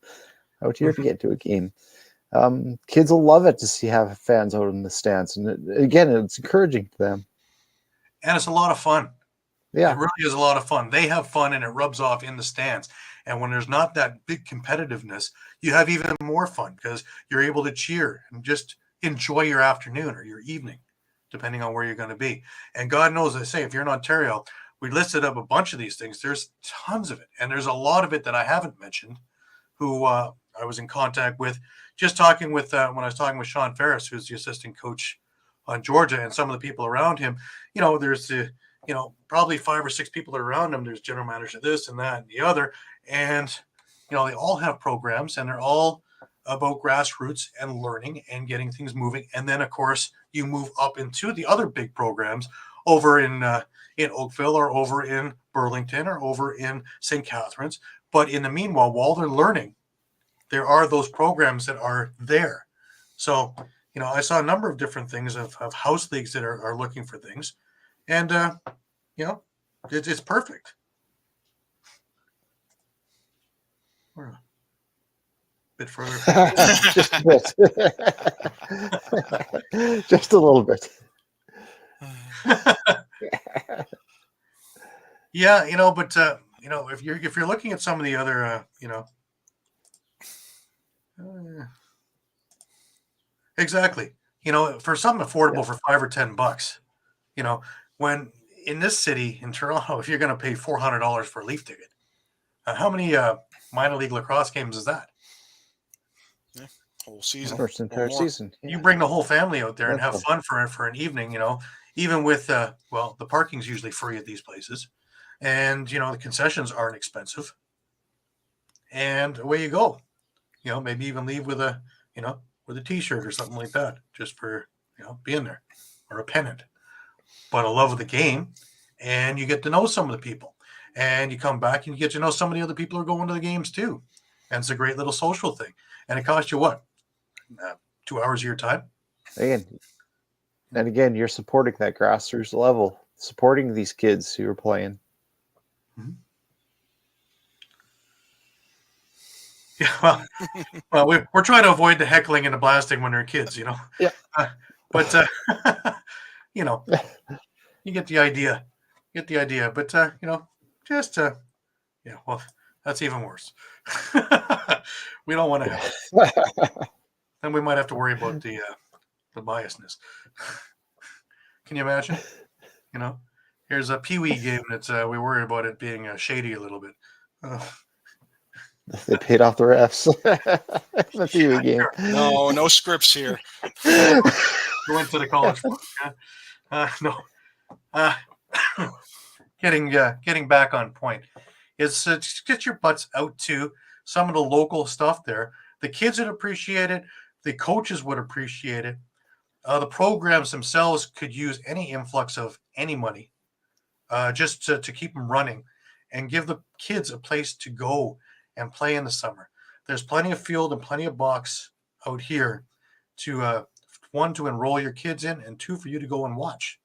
out here to get to a game. Kids will love it to have fans out in the stands, and again, it's encouraging to them. And it's a lot of fun. Yeah, it really is a lot of fun. They have fun, and it rubs off in the stands. And when there's not that big competitiveness, you have even more fun because you're able to cheer and just enjoy your afternoon or your evening, depending on where you're going to be. And God knows, I say, if you're in Ontario, we listed up a bunch of these things. There's tons of it. And there's a lot of it that I haven't mentioned, who I was in contact with, just talking with, when I was talking with Sean Ferris, who's the assistant coach on Georgia, and some of the people around him. You know, there's the probably 5 or 6 people are around him. There's general manager this and that and the other, and they all have programs, and they're all about grassroots and learning and getting things moving. And then, of course, you move up into the other big programs over in Oakville or over in Burlington or over in St. Catharines. But in the meanwhile, while they're learning, there are those programs that are there. So, I saw a number of different things of house leagues that are looking for things. And, it's perfect. We're a bit further. Just a bit. Just a little bit. Yeah, but if you're looking at some of the other, exactly, for something affordable for $5 or $10, when in this city in Toronto, if you're going to pay $400 for a Leaf ticket, how many minor league lacrosse games is that? Whole season, first entire season. You bring the whole family out there and have fun for an evening. Even with the parking's usually free at these places, and the concessions aren't expensive, and away you go. Maybe even leave with a T-shirt or something like that, just for being there, or a pennant. But a love of the game, and you get to know some of the people, and you come back and you get to know some of the other people who are going to the games too, and it's a great little social thing. And it costs you what, 2 hours of your time? Again, you're supporting that grassroots level, supporting these kids who are playing. Mm-hmm. Yeah, well, we're trying to avoid the heckling and the blasting when they're kids, Yeah. But you get the idea. But just well, that's even worse. We don't want to have it. Then we might have to worry about the biasness. Can you imagine? Here's a Pee-wee game that's we worry about it being shady a little bit. They paid off the refs. The Pee-wee game. No scripts here. Go into the college. No. Getting back on point. It's get your butts out to some of the local stuff there. The kids would appreciate it. The coaches would appreciate it. The programs themselves could use any influx of any money just to keep them running and give the kids a place to go and play in the summer. There's plenty of field and plenty of box out here to one, to enroll your kids in, and two, for you to go and watch.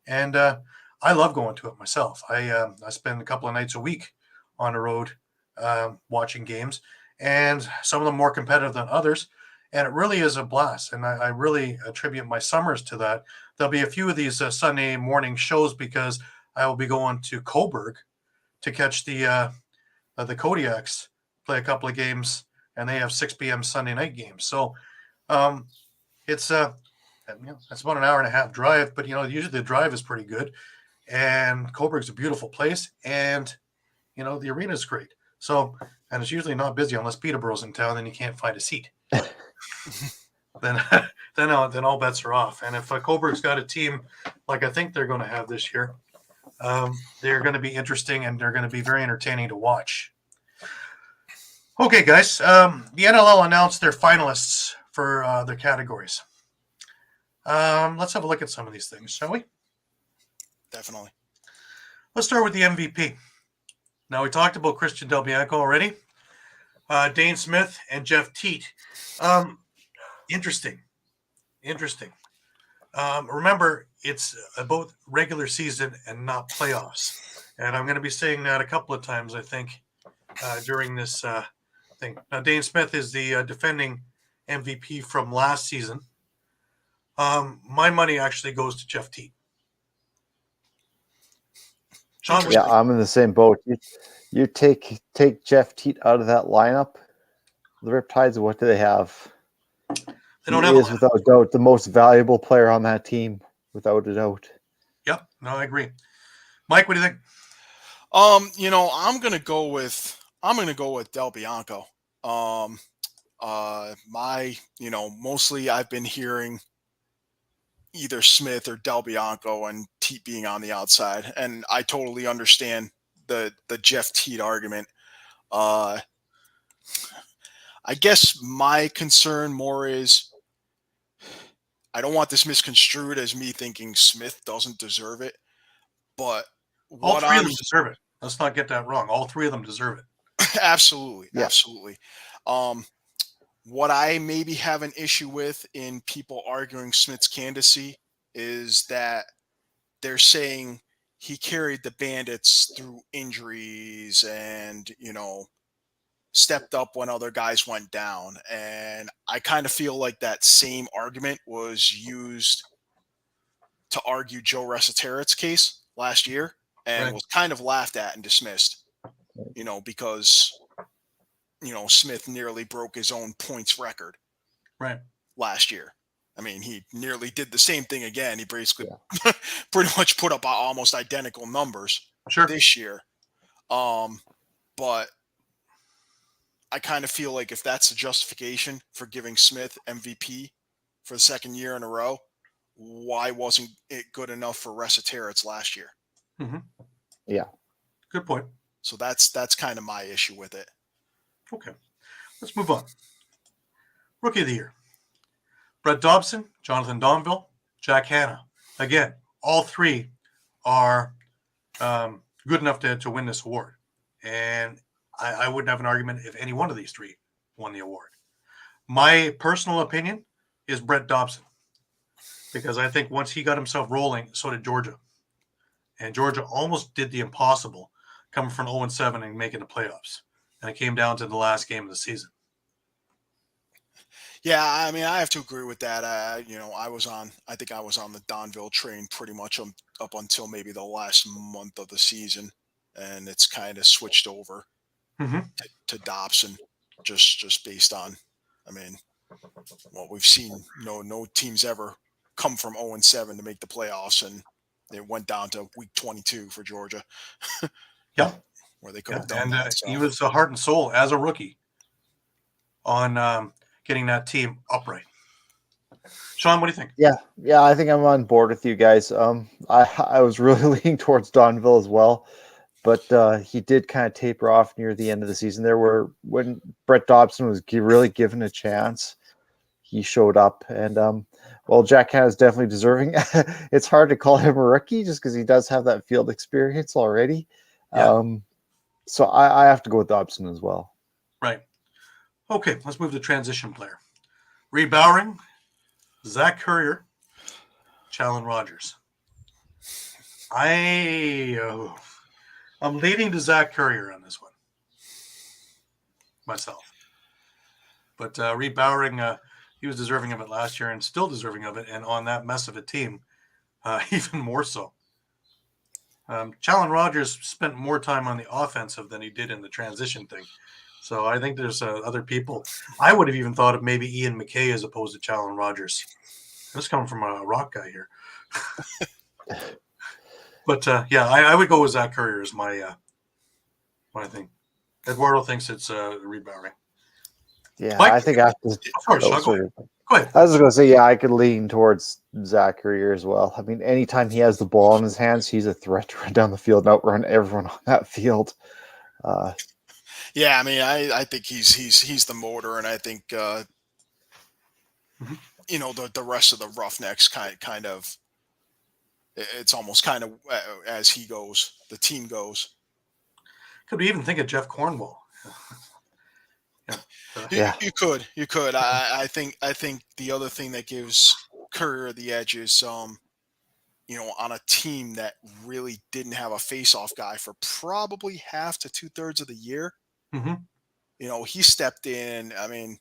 And I love going to it myself. I spend a couple of nights a week on the road watching games, and some of them more competitive than others. And it really is a blast. And I really attribute my summers to that. There'll be a few of these Sunday morning shows because I will be going to Coburg to catch the Kodiaks play a couple of games, and they have 6 p.m. Sunday night games. So it's that's about an hour and a half drive, but usually the drive is pretty good. And Coburg's a beautiful place, and the arena is great. So, and it's usually not busy unless Peterborough's in town, then you can't find a seat. then all bets are off. And if Coburg's got a team like I think they're going to have this year, they're going to be interesting, and they're going to be very entertaining to watch. Okay, guys, the NLL announced their finalists for their categories. Let's have a look at some of these things, shall we? Definitely. Let's start with the MVP. Now, we talked about Christian Del Bianco already. Dane Smith and Jeff Teat. Interesting. Remember, it's about regular season and not playoffs. And I'm going to be saying that a couple of times, I think, during this thing. Now, Dane Smith is the defending MVP from last season. My money actually goes to Jeff Teat. Shawn, yeah, I'm in the same boat. You take Jeff Teat out of that lineup, the Riptides, what do they have? They don't he have is without a doubt the most valuable player on that team, without a doubt. Yep, no, I agree. Mike, what do you think? I'm gonna go with Del Bianco. Mostly I've been hearing either Smith or Del Bianco and Teat being on the outside. And I totally understand the Jeff Teat argument. I guess my concern more is I don't want this misconstrued as me thinking Smith doesn't deserve it, but All what three of I'm them deserve it. Let's not get that wrong. All three of them deserve it. absolutely, Yeah. absolutely. What I maybe have an issue with in people arguing Smith's candidacy is that they're saying he carried the Bandits through injuries and, stepped up when other guys went down. And I kind of feel like that same argument was used to argue Joe Resetarits' case last year and Right. was kind of laughed at and dismissed, because, Smith nearly broke his own points record Right. last year. I mean, he nearly did the same thing again. He basically pretty much put up almost identical numbers Sure. this year. But I kind of feel like if that's the justification for giving Smith MVP for the second year in a row, why wasn't it good enough for Resetarits last year? Mm-hmm. Yeah. Good point. So that's kind of my issue with it. Okay. Let's move on. Rookie of the Year. Brett Dobson, Jonathan Donville, Jack Hanna. Again, all three are good enough to win this award. And I wouldn't have an argument if any one of these three won the award. My personal opinion is Brett Dobson, because I think once he got himself rolling, so did Georgia. And Georgia almost did the impossible, coming from 0-7 and making the playoffs. And it came down to the last game of the season. Yeah, I mean, I have to agree with that. I think I was on the Donville train pretty much up until maybe the last month of the season, and it's kind of switched over to Dobson, just based on, I mean, what we've seen. No teams ever come from 0-7 to make the playoffs, and it went down to week 22 for Georgia. Yeah, where they could have done and that. So. he was the heart and soul as a rookie on getting that team upright. Shawn, what do you think? Yeah, I think I'm on board with you guys. I was really leaning towards Donville as well, but he did kind of taper off near the end of the season. When Brett Dobson was really given a chance, he showed up, and Jack Hanna is definitely deserving. It's hard to call him a rookie just because he does have that field experience already. Yeah. So I have to go with Dobson as well. Right. Okay, let's move to transition player. Reed Bowering, Zach Currier, Challen Rogers. I'm leading to Zach Currier on this one myself. But Reed Bowering, he was deserving of it last year and still deserving of it. And on that mess of a team, even more so. Challen Rogers spent more time on the offensive than he did in the transition thing. So I think there's other people. I would have even thought of maybe Ian McKay as opposed to Challen Rogers. This coming from a rock guy here. But I would go with Zach Currier as my thing. Eduardo thinks it's Reed Bowering. Yeah, Mike? I think I have to. Of course, Sean, go ahead. I was going to say, yeah, I could lean towards Zach Currier as well. I mean, anytime he has the ball in his hands, he's a threat to run down the field and outrun everyone on that field. Yeah, I mean, I think he's the motor, and I think the rest of the Roughnecks kind of it's almost kind of as he goes, the team goes. Could we even think of Jeff Cornwall? You could. I think the other thing that gives Currier the edge is on a team that really didn't have a face-off guy for probably half to 2/3 of the year. Mm-hmm. He stepped in. I mean,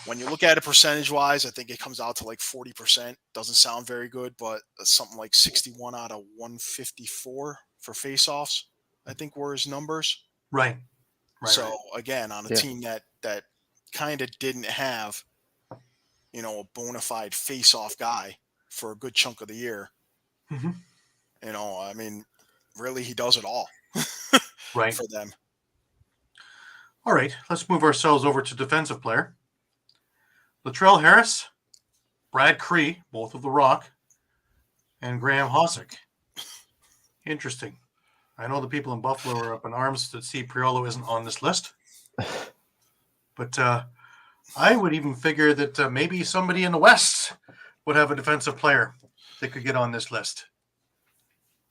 when you look at it percentage-wise, I think it comes out to like 40%. Doesn't sound very good, but something like 61 out of 154 for face-offs, I think were his numbers. Right. So again, on a team that kind of didn't have, a bona fide face-off guy for a good chunk of the year. Mm-hmm. I mean, really, he does it all right for them. All right, let's move ourselves over to defensive player. Latrell Harris, Brad Cree, both of the Rock, and Graham Hossack. Interesting. I know the people in Buffalo are up in arms that Steve Priolo isn't on this list. But I would even figure that maybe somebody in the West would have a defensive player that could get on this list.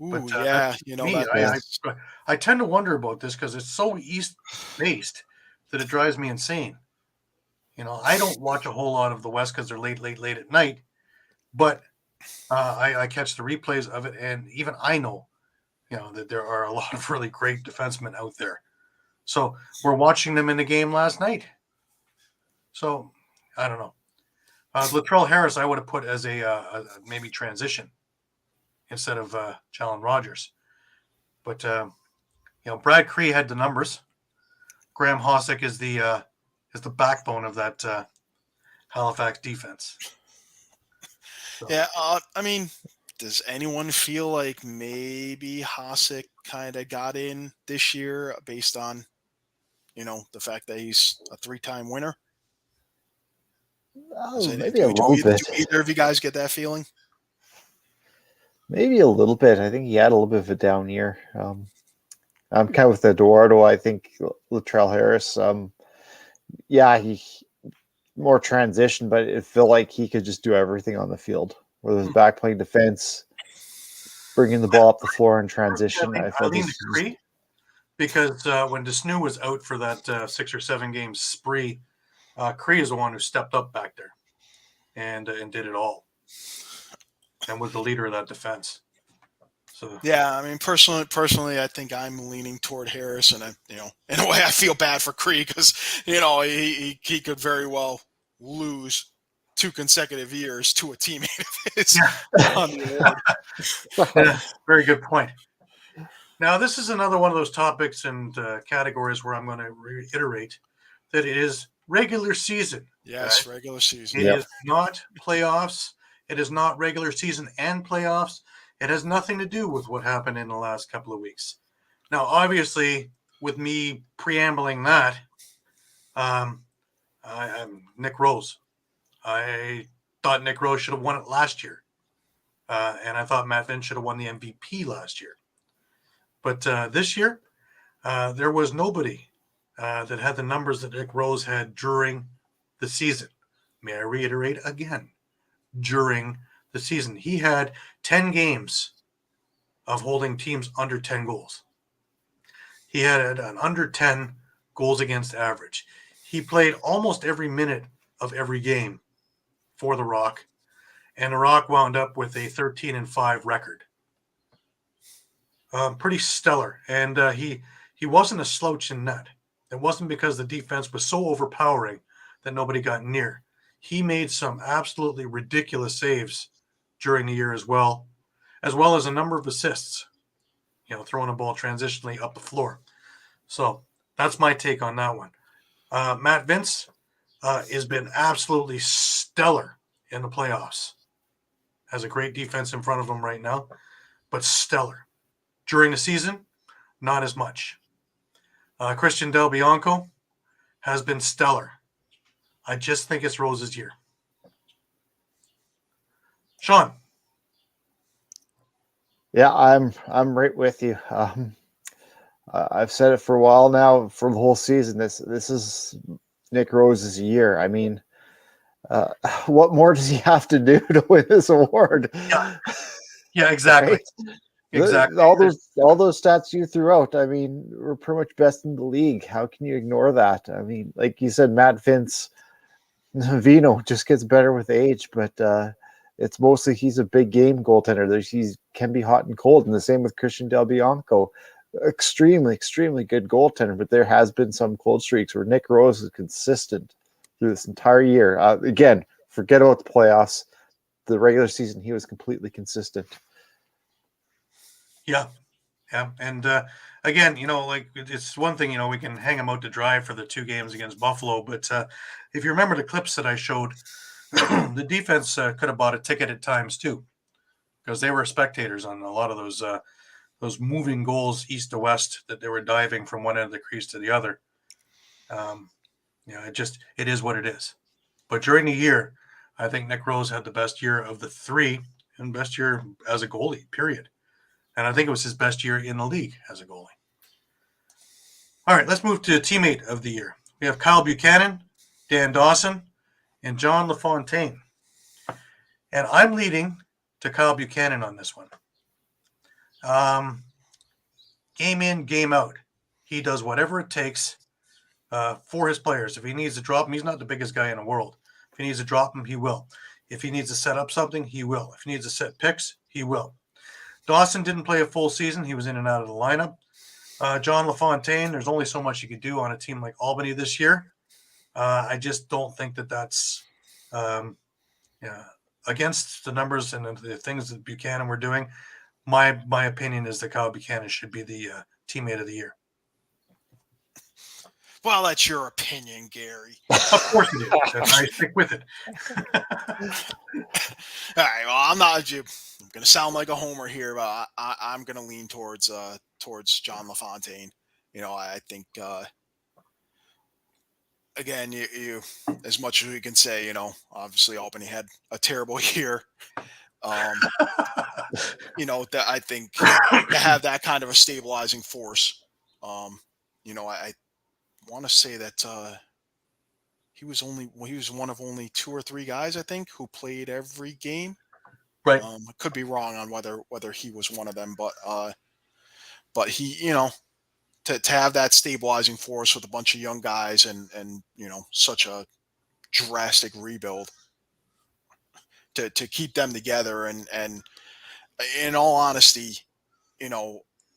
Ooh, But yeah, I tend to wonder about this because it's so East-based that it drives me insane. I don't watch a whole lot of the West because they're late at night, but I catch the replays of it, and even I know, that there are a lot of really great defensemen out there. So we're watching them in the game last night. So I don't know. Latrell Harris, I would have put as a maybe transition instead of Jalen Rogers. But Brad Cree had the numbers. Graham Hossack is the backbone of that Halifax defense. So. Yeah, I mean, does anyone feel like maybe Hossack kind of got in this year based on, the fact that he's a 3-time winner? Maybe a little bit. Do either of you guys get that feeling? Maybe a little bit. I think he had a little bit of a down year. I'm kind of with Eduardo. I think Latrell Harris, he more transition, but it felt like he could just do everything on the field. Whether it was back playing defense, bringing the ball up the floor in transition. I felt because when Desnu was out for that 6 or 7 game spree, Cree is the one who stepped up back there and did it all, and was the leader of that defense. So yeah, I mean, personally, I think I'm leaning toward Harris, and in a way, I feel bad for Cree because he could very well lose 2 consecutive years to a teammate of his on the award. Yeah, very good point. Now, this is another one of those topics and categories where I'm going to reiterate that it is regular season. Yes, right? Regular season. It is not playoffs. It is not regular season and playoffs. It has nothing to do with what happened in the last couple of weeks. Now, obviously, with me preambling that, I'm Nick Rose. I thought Nick Rose should have won it last year. And I thought Matt Vince should have won the MVP last year. But this year, there was nobody that had the numbers that Nick Rose had during the season. May I reiterate again, during the season. He had 10 games of holding teams under 10 goals. He had an under 10 goals against average. He played almost every minute of every game for the Rock, and the Rock wound up with a 13-5 record. Pretty stellar, and he wasn't a slouch in net. It wasn't because the defense was so overpowering that nobody got near. He made some absolutely ridiculous saves during the year as well as a number of assists, throwing a ball transitionally up the floor. So that's my take on that one. Matt Vince has been absolutely stellar in the playoffs. Has a great defense in front of him right now, but stellar. During the season, not as much. Christian Del Bianco has been stellar. I just think it's Rose's year. Shawn. Yeah, I'm right with you. I've said it for a while now, for the whole season. This is Nick Rose's year. I mean, what more does he have to do to win this award? Yeah, exactly. Right? Exactly. All those stats you threw out, I mean, we're pretty much best in the league. How can you ignore that? I mean, like you said, Matt Vino just gets better with age, but it's mostly he's a big game goaltender. He can be hot and cold, and the same with Christian Del Bianco. Extremely, extremely good goaltender, but there has been some cold streaks where Nick Rose is consistent through this entire year. Again, forget about the playoffs. The regular season, he was completely consistent. Yeah. And again, it's one thing, we can hang him out to dry for the 2 games against Buffalo. But if you remember the clips that I showed, the defense could have bought a ticket at times too, because they were spectators on a lot of those moving goals east to west that they were diving from one end of the crease to the other. It is what it is. But during the year, I think Nick Rose had the best year of the three and best year as a goalie, period. And I think it was his best year in the league as a goalie. All right, let's move to teammate of the year. We have Kyle Buchanan, Dan Dawson, and John LaFontaine. And I'm leading to Kyle Buchanan on this one. Game in, game out. He does whatever it takes for his players. If he needs to drop him, he's not the biggest guy in the world. If he needs to drop him, he will. If he needs to set up something, he will. If he needs to set picks, he will. Dawson didn't play a full season. He was in and out of the lineup. John LaFontaine, there's only so much you could do on a team like Albany this year. I just don't think that's against the numbers and the things that Buchanan were doing. My opinion is that Kyle Buchanan should be the teammate of the year. Well, that's your opinion, Gary. Of course it is. And I stick with it. All right. Well, I'm going to sound like a homer here, but I'm going to lean towards John LaFontaine. I think again, you as much as we can say, obviously Albany had a terrible year. That I think to have that kind of a stabilizing force. I want to say that he was one of only 2 or 3 guys, I think, who played every game. Right. I could be wrong on whether he was one of them, but he, to have that stabilizing force with a bunch of young guys and such a drastic rebuild to keep them together and in all honesty,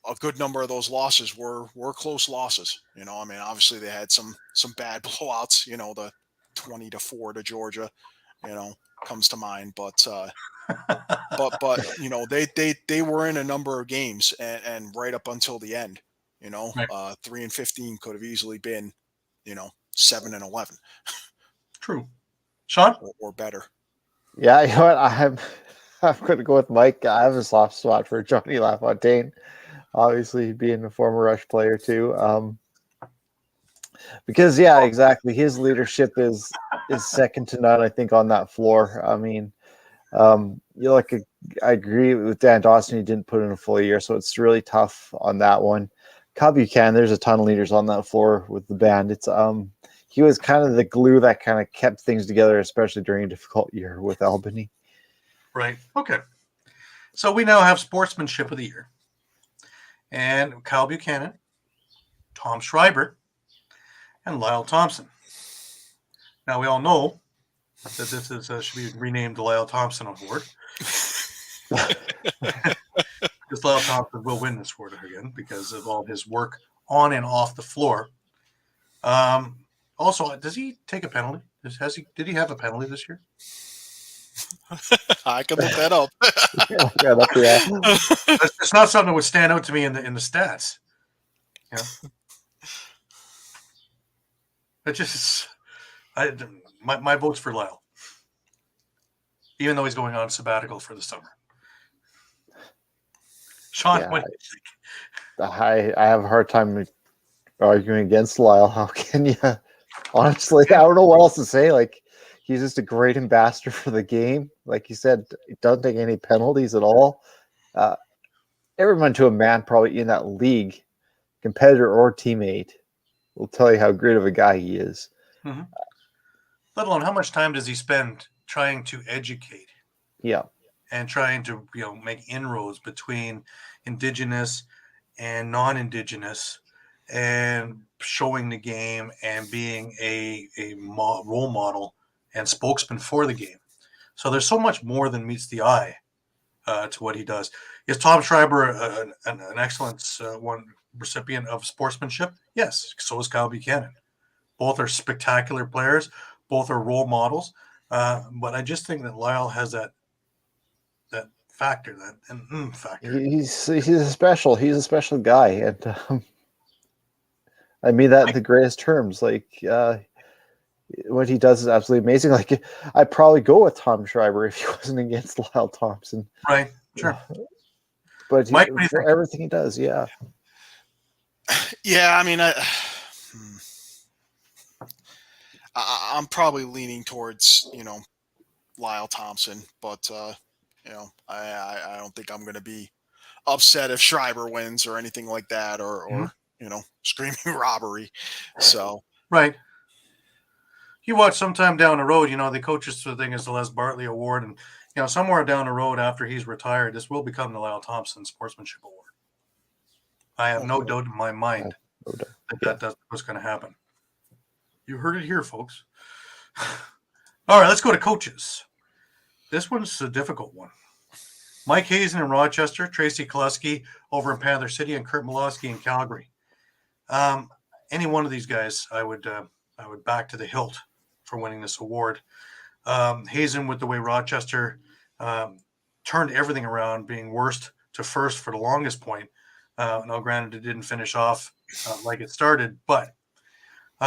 a good number of those losses were close losses. Obviously they had some bad blowouts, the 20-4 to Georgia, comes to mind, but they were in a number of games and right up until the end, Right. 3-15 could have easily been, 7-11. True. Shawn? Or better. Yeah, you know what? I'm going to go with Mike. I have a soft spot for Johnny LaFontaine, obviously being a former Rush player too. Because exactly, his leadership is second to none. I think on that floor. I agree with Dan Dawson. He didn't put in a full year, so it's really tough on that one. Kyle Buchanan, there's a ton of leaders on that floor with the band. It's he was kind of the glue that kind of kept things together, especially during a difficult year with Albany. Right. Okay. So we now have sportsmanship of the year. And Kyle Buchanan, Tom Schreiber, and Lyle Thompson. Now we all know that this is, should be renamed the Lyle Thompson Award. Because Lyle Thompson will win this award again because of all his work on and off the floor. Also, does he take a penalty? Did he have a penalty this year? I can look that up. It's not something that would stand out to me in the stats. It just my vote's for Lyle, even though he's going on sabbatical for the summer. Shawn, what do you think? I have a hard time arguing against Lyle. How can you? Honestly, I don't know what else to say. Like, he's just a great ambassador for the game. Like you said, he doesn't take any penalties at all. Everyone to a man probably in that league, competitor or teammate, will tell you how great of a guy he is. Mm-hmm. Let alone how much time does he spend trying to educate? Yeah. And trying to make inroads between Indigenous and non-Indigenous and showing the game and being a role model and spokesman for the game. So there's so much more than meets the eye to what he does. Is Tom Schreiber an excellent recipient of sportsmanship? Yes, so is Kyle Buchanan. Both are spectacular players. Both are role models. But I just think that Lyle has that factor, factor. He's a special guy, and I mean that in the greatest terms. Like what he does is absolutely amazing. Like I'd probably go with Tom Schreiber if he wasn't against Lyle Thompson. Right. Sure. But Mike, for everything he does, yeah. Yeah, I mean, I'm probably leaning towards Lyle Thompson, but I don't think I'm going to be upset if Schreiber wins or anything like that, or screaming robbery. So Right. You watch sometime down the road, the coaches thing is the Les Bartley Award, and somewhere down the road after he's retired, this will become the Lyle Thompson Sportsmanship Award. I have no doubt in my mind that's what's going to happen. You heard it here, folks. All right, let's go to coaches. This one's a difficult one. Mike Hazen in Rochester, Tracy Kelusky over in Panther City, and Kurt Milosky in Calgary. Any one of these guys, I would back to the hilt for winning this award. Hazen, with the way Rochester turned everything around, being worst to first for the longest point. Now, granted, it didn't finish off like it started, but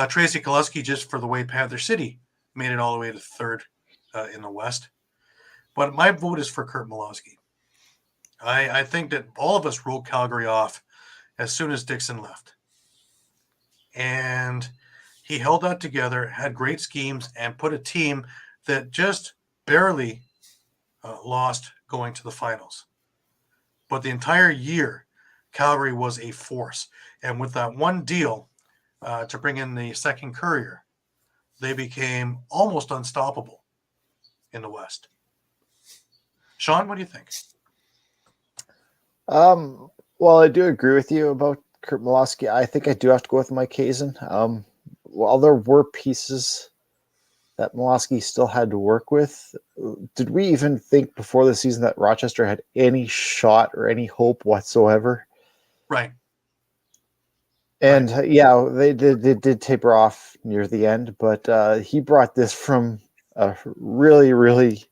Tracy Kelusky, just for the way Panther City made it all the way to third in the West. But my vote is for Kurt Milosky. I think that all of us wrote Calgary off as soon as Dixon left. And he held that together, had great schemes, and put a team that just barely lost going to the finals. But the entire year, Calgary was a force. And with that one deal to bring in the second courier, they became almost unstoppable in the West. Shawn, what do you think? Well, I do agree with you about Kurt Milosky. I think I do have to go with Mike Hazen. While there were pieces that Milosky still had to work with, did we even think before the season that Rochester had any shot or any hope whatsoever? Right. And they did taper off near the end, but he brought this from a really, really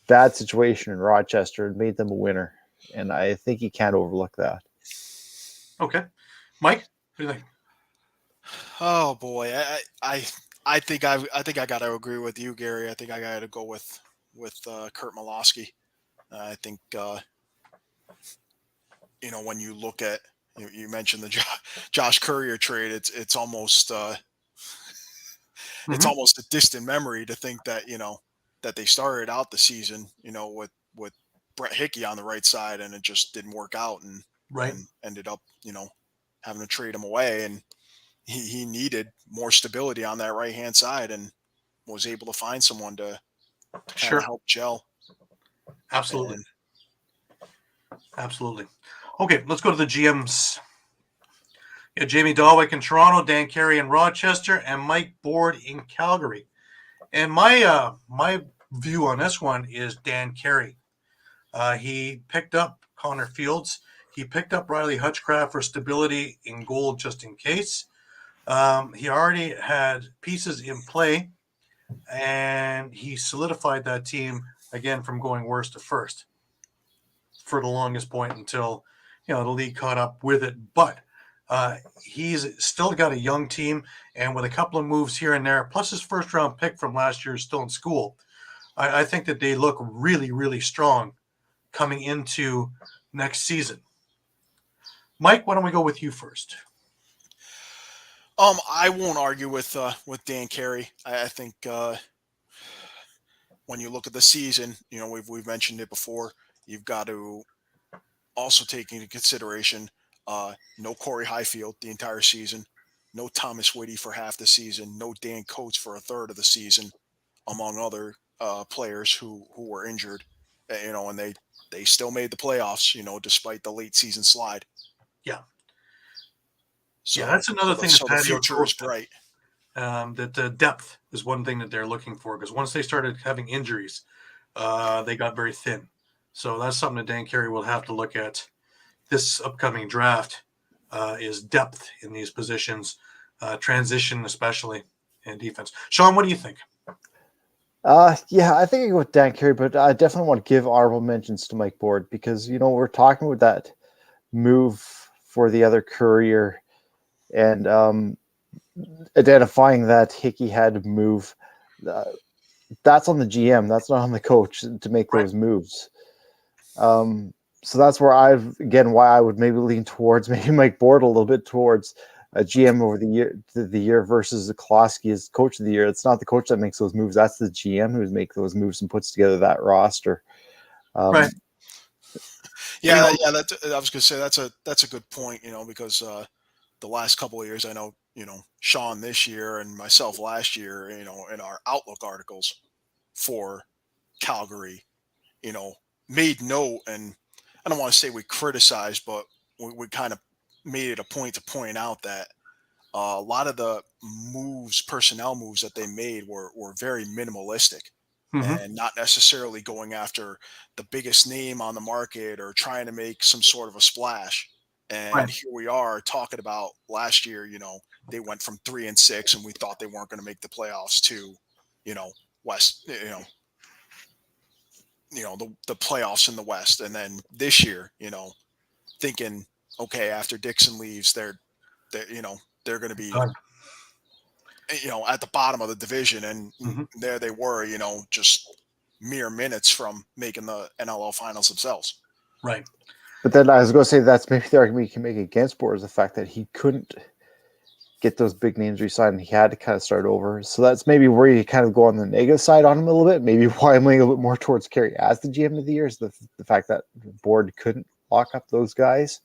bad situation in Rochester and made them a winner. And I think you can't overlook that. Okay. Mike, what do you think? Oh boy, I think I got to agree with you, Gary. I think I got to go with Kurt Milosky. I think when you look at you mentioned the Josh Courier trade, it's almost it's almost a distant memory to think that that they started out the season with Brett Hickey on the right side, and it just didn't work out, and ended up having to trade him away, and he needed more stability on that right hand side, and was able to find someone to kind of help gel. Absolutely. Absolutely. Okay, let's go to the GMs. Yeah, Jamie Dalwick in Toronto, Dan Carey in Rochester, and Mike Board in Calgary. And my view on this one is Dan Carey. He picked up Connor Fields. He picked up Riley Hutchcraft for stability in goal just in case. He already had pieces in play, and he solidified that team again from going worst to first for the longest point until the league caught up with it. But he's still got a young team, and with a couple of moves here and there, plus his first round pick from last year is still in school, I think that they look really, really strong coming into next season. Mike, why don't we go with you first? I won't argue with Dan Carey. I think when you look at the season, we've mentioned it before. You've got to also take into consideration no Corey Highfield the entire season, no Thomas Whitty for half the season, no Dan Coates for a third of the season, among other players who were injured. And they still made the playoffs, despite the late season slide. Yeah. So, that's another thing. So the future is bright. That the depth is one thing that they're looking for, because once they started having injuries, they got very thin. So that's something that Dan Carey will have to look at this upcoming draft, is depth in these positions, transition especially, and defense. Shawn, what do you think? I think I go with Dan Carey, but I definitely want to give honorable mentions to Mike Board, because we're talking about that move for the other courier and identifying that Hickey had to move. That's on the GM. That's not on the coach to make those moves. So that's where why I would maybe lean towards maybe Mike Board a little bit towards a GM over the year versus Klosky as coach of the year. It's not the coach that makes those moves. That's the GM who makes those moves and puts together that roster. Right. Yeah, yeah. I was gonna say that's a good point. Because the last couple of years, I know Shawn this year and myself last year, in our Outlook articles for Calgary, made note, and I don't want to say we criticized, but we kind of made it a point to point out that a lot of the personnel moves that they made were very minimalistic and not necessarily going after the biggest name on the market or trying to make some sort of a splash. And Right. here we are talking about last year, they went from 3-6 and we thought they weren't going to make the playoffs to, West, the playoffs in the West. And then this year, thinking, okay, after Dixon leaves, they're going to be, Done. at the bottom of the division. And there they were, just mere minutes from making the NLL finals themselves. Right. But then I was going to say that's maybe the argument you can make against Boer is the fact that he couldn't get those big names re-signed. He had to kind of start over. So that's maybe where you kind of go on the negative side on him a little bit. Maybe why I'm leaning a little bit more towards Carey as the GM of the year is the fact that the board couldn't lock up those guys.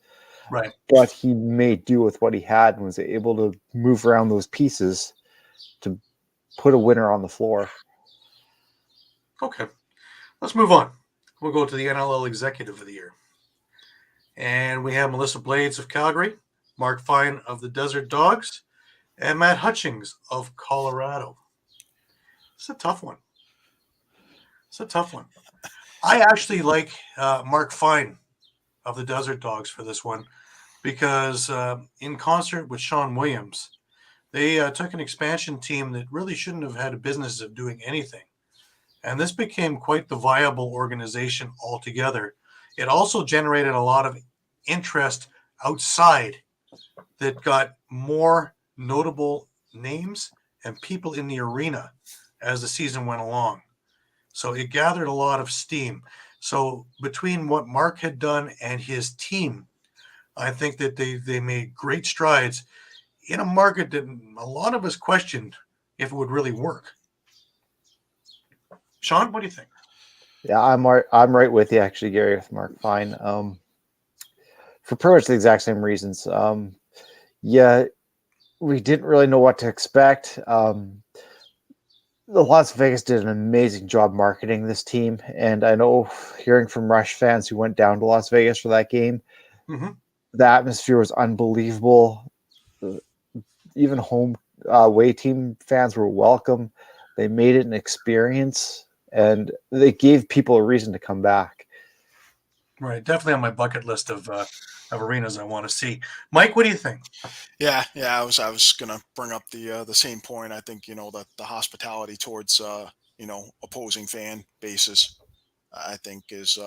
Right. But he made do with what he had and was able to move around those pieces to put a winner on the floor. Okay. Let's move on. We'll go to the NLL Executive of the Year. And we have Melissa Blades of Calgary, Mark Fine of the Desert Dogs, and Matt Hutchings of Colorado. It's a tough one. I actually like Mark Fine of the Desert Dogs for this one because in concert with Sean Williams, they took an expansion team that really shouldn't have had a business of doing anything. And this became quite the viable organization altogether. It also generated a lot of interest outside that got more notable names and people in the arena as the season went along. So it gathered a lot of steam. So between what Mark had done and his team, I think that they made great strides in a market that a lot of us questioned if it would really work. Shawn, what do you think? Yeah, I'm right with you actually, Gary, with Mark Fine. For pretty much the exact same reasons. Yeah, we didn't really know what to expect. The Las Vegas did an amazing job marketing this team, and I know hearing from Rush fans who went down to Las Vegas for that game, the atmosphere was unbelievable. Even home away team fans were welcome. They made it an experience, and they gave people a reason to come back. Right, definitely on my bucket list of arenas I want to see. Mike, what do you think? Yeah. I was gonna bring up the same point. I think that the hospitality towards opposing fan bases, I think is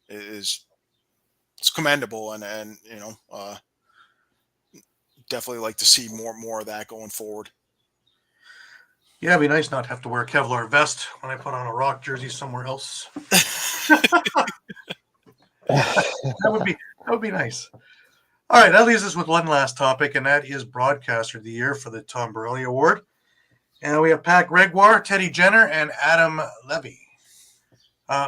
it's commendable, and definitely like to see more of that going forwad. Yeah, it'd be nice not to have to wear a Kevlar vest when I put on a Rock jersey somewhere else. That would be nice. All right, that leaves us with one last topic, and that is Broadcaster of the Year for the Tom Burley Award. And we have Pat Gregoire, Teddy Jenner, and Adam Levy.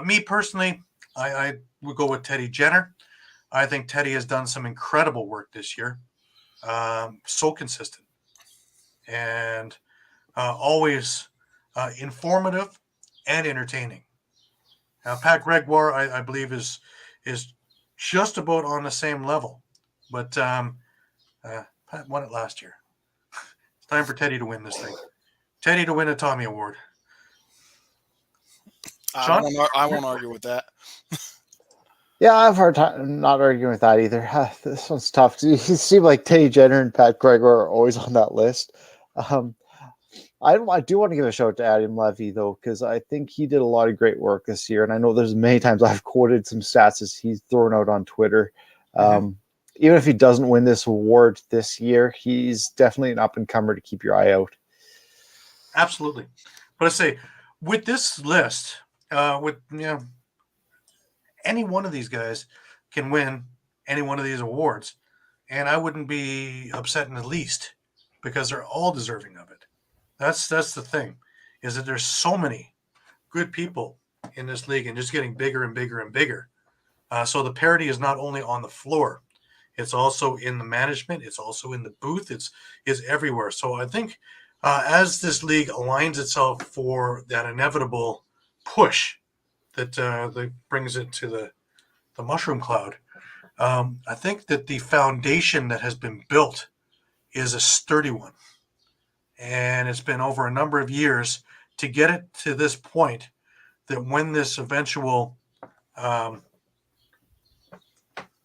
Me personally, I would go with Teddy Jenner. I think Teddy has done some incredible work this year. So consistent and always informative and entertaining. Pat Gregoire, I believe, is just about on the same level. But Pat won it last year. It's time for Teddy to win this thing. Teddy to win a Tommy Award. I won't argue with that. Yeah, I have a hard time not arguing with that either. This one's tough. You seem like Teddy Jenner and Pat Gregoire are always on that list. I do want to give a shout out to Adam Levy, though, because I think he did a lot of great work this year. And I know there's many times I've quoted some stats as he's thrown out on Twitter. Even if he doesn't win this award this year, he's definitely an up-and-comer to keep your eye out. Absolutely. But I say, with this list, any one of these guys can win any one of these awards. and I wouldn't be upset in the least because they're all deserving of it. That's the thing, is that there's so many good people in this league and just getting bigger and bigger and bigger. So the parity is not only on the floor, it's also in the management, it's also in the booth, it's everywhere. So I think as this league aligns itself for that inevitable push that brings it to the mushroom cloud, I think that the foundation that has been built is a sturdy one. And it's been over a number of years to get it to this point that when this eventual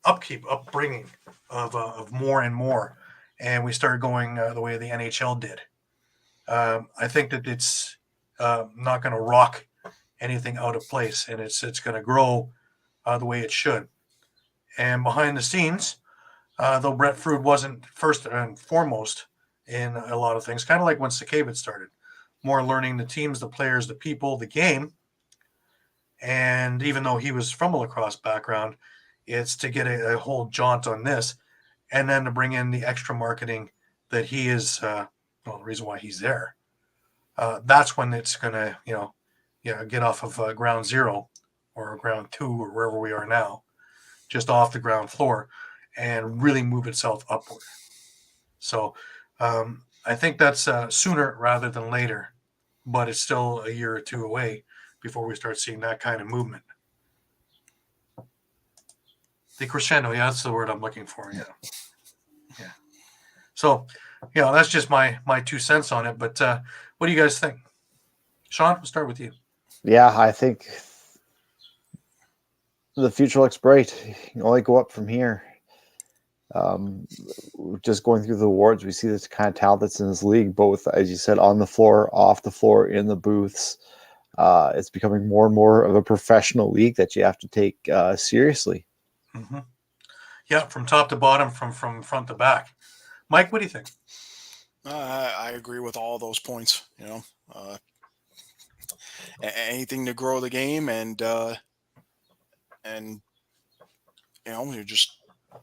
upbringing of more and more, and we started going the way the NHL did, I think that it's not going to rock anything out of place, and it's going to grow the way it should. And behind the scenes, though Brett Frude wasn't first and foremost in a lot of things, kind of like when Sakavit started, more learning the teams, the players, the people, the game. And even though he was from a lacrosse background, it's to get a whole jaunt on this, and then to bring in the extra marketing that he is, the reason why he's there. That's when it's going to, get off of ground zero or ground two or wherever we are now, just off the ground floor, and really move itself upward. So I think that's sooner rather than later, but it's still a year or two away before we start seeing that kind of movement. The crescendo, yeah, that's the word I'm looking for. Yeah. So, that's just my 2 cents on it. But what do you guys think? Shawn, we'll start with you. Yeah, I think the future looks bright. You can only go up from here. Just going through the awards, we see this kind of talent that's in this league, both, as you said, on the floor, off the floor, in the booths. It's becoming more and more of a professional league that you have to take seriously. Mm-hmm. Yeah, from top to bottom, from front to back. Mike, what do you think? I agree with all those points. Anything to grow the game, and you just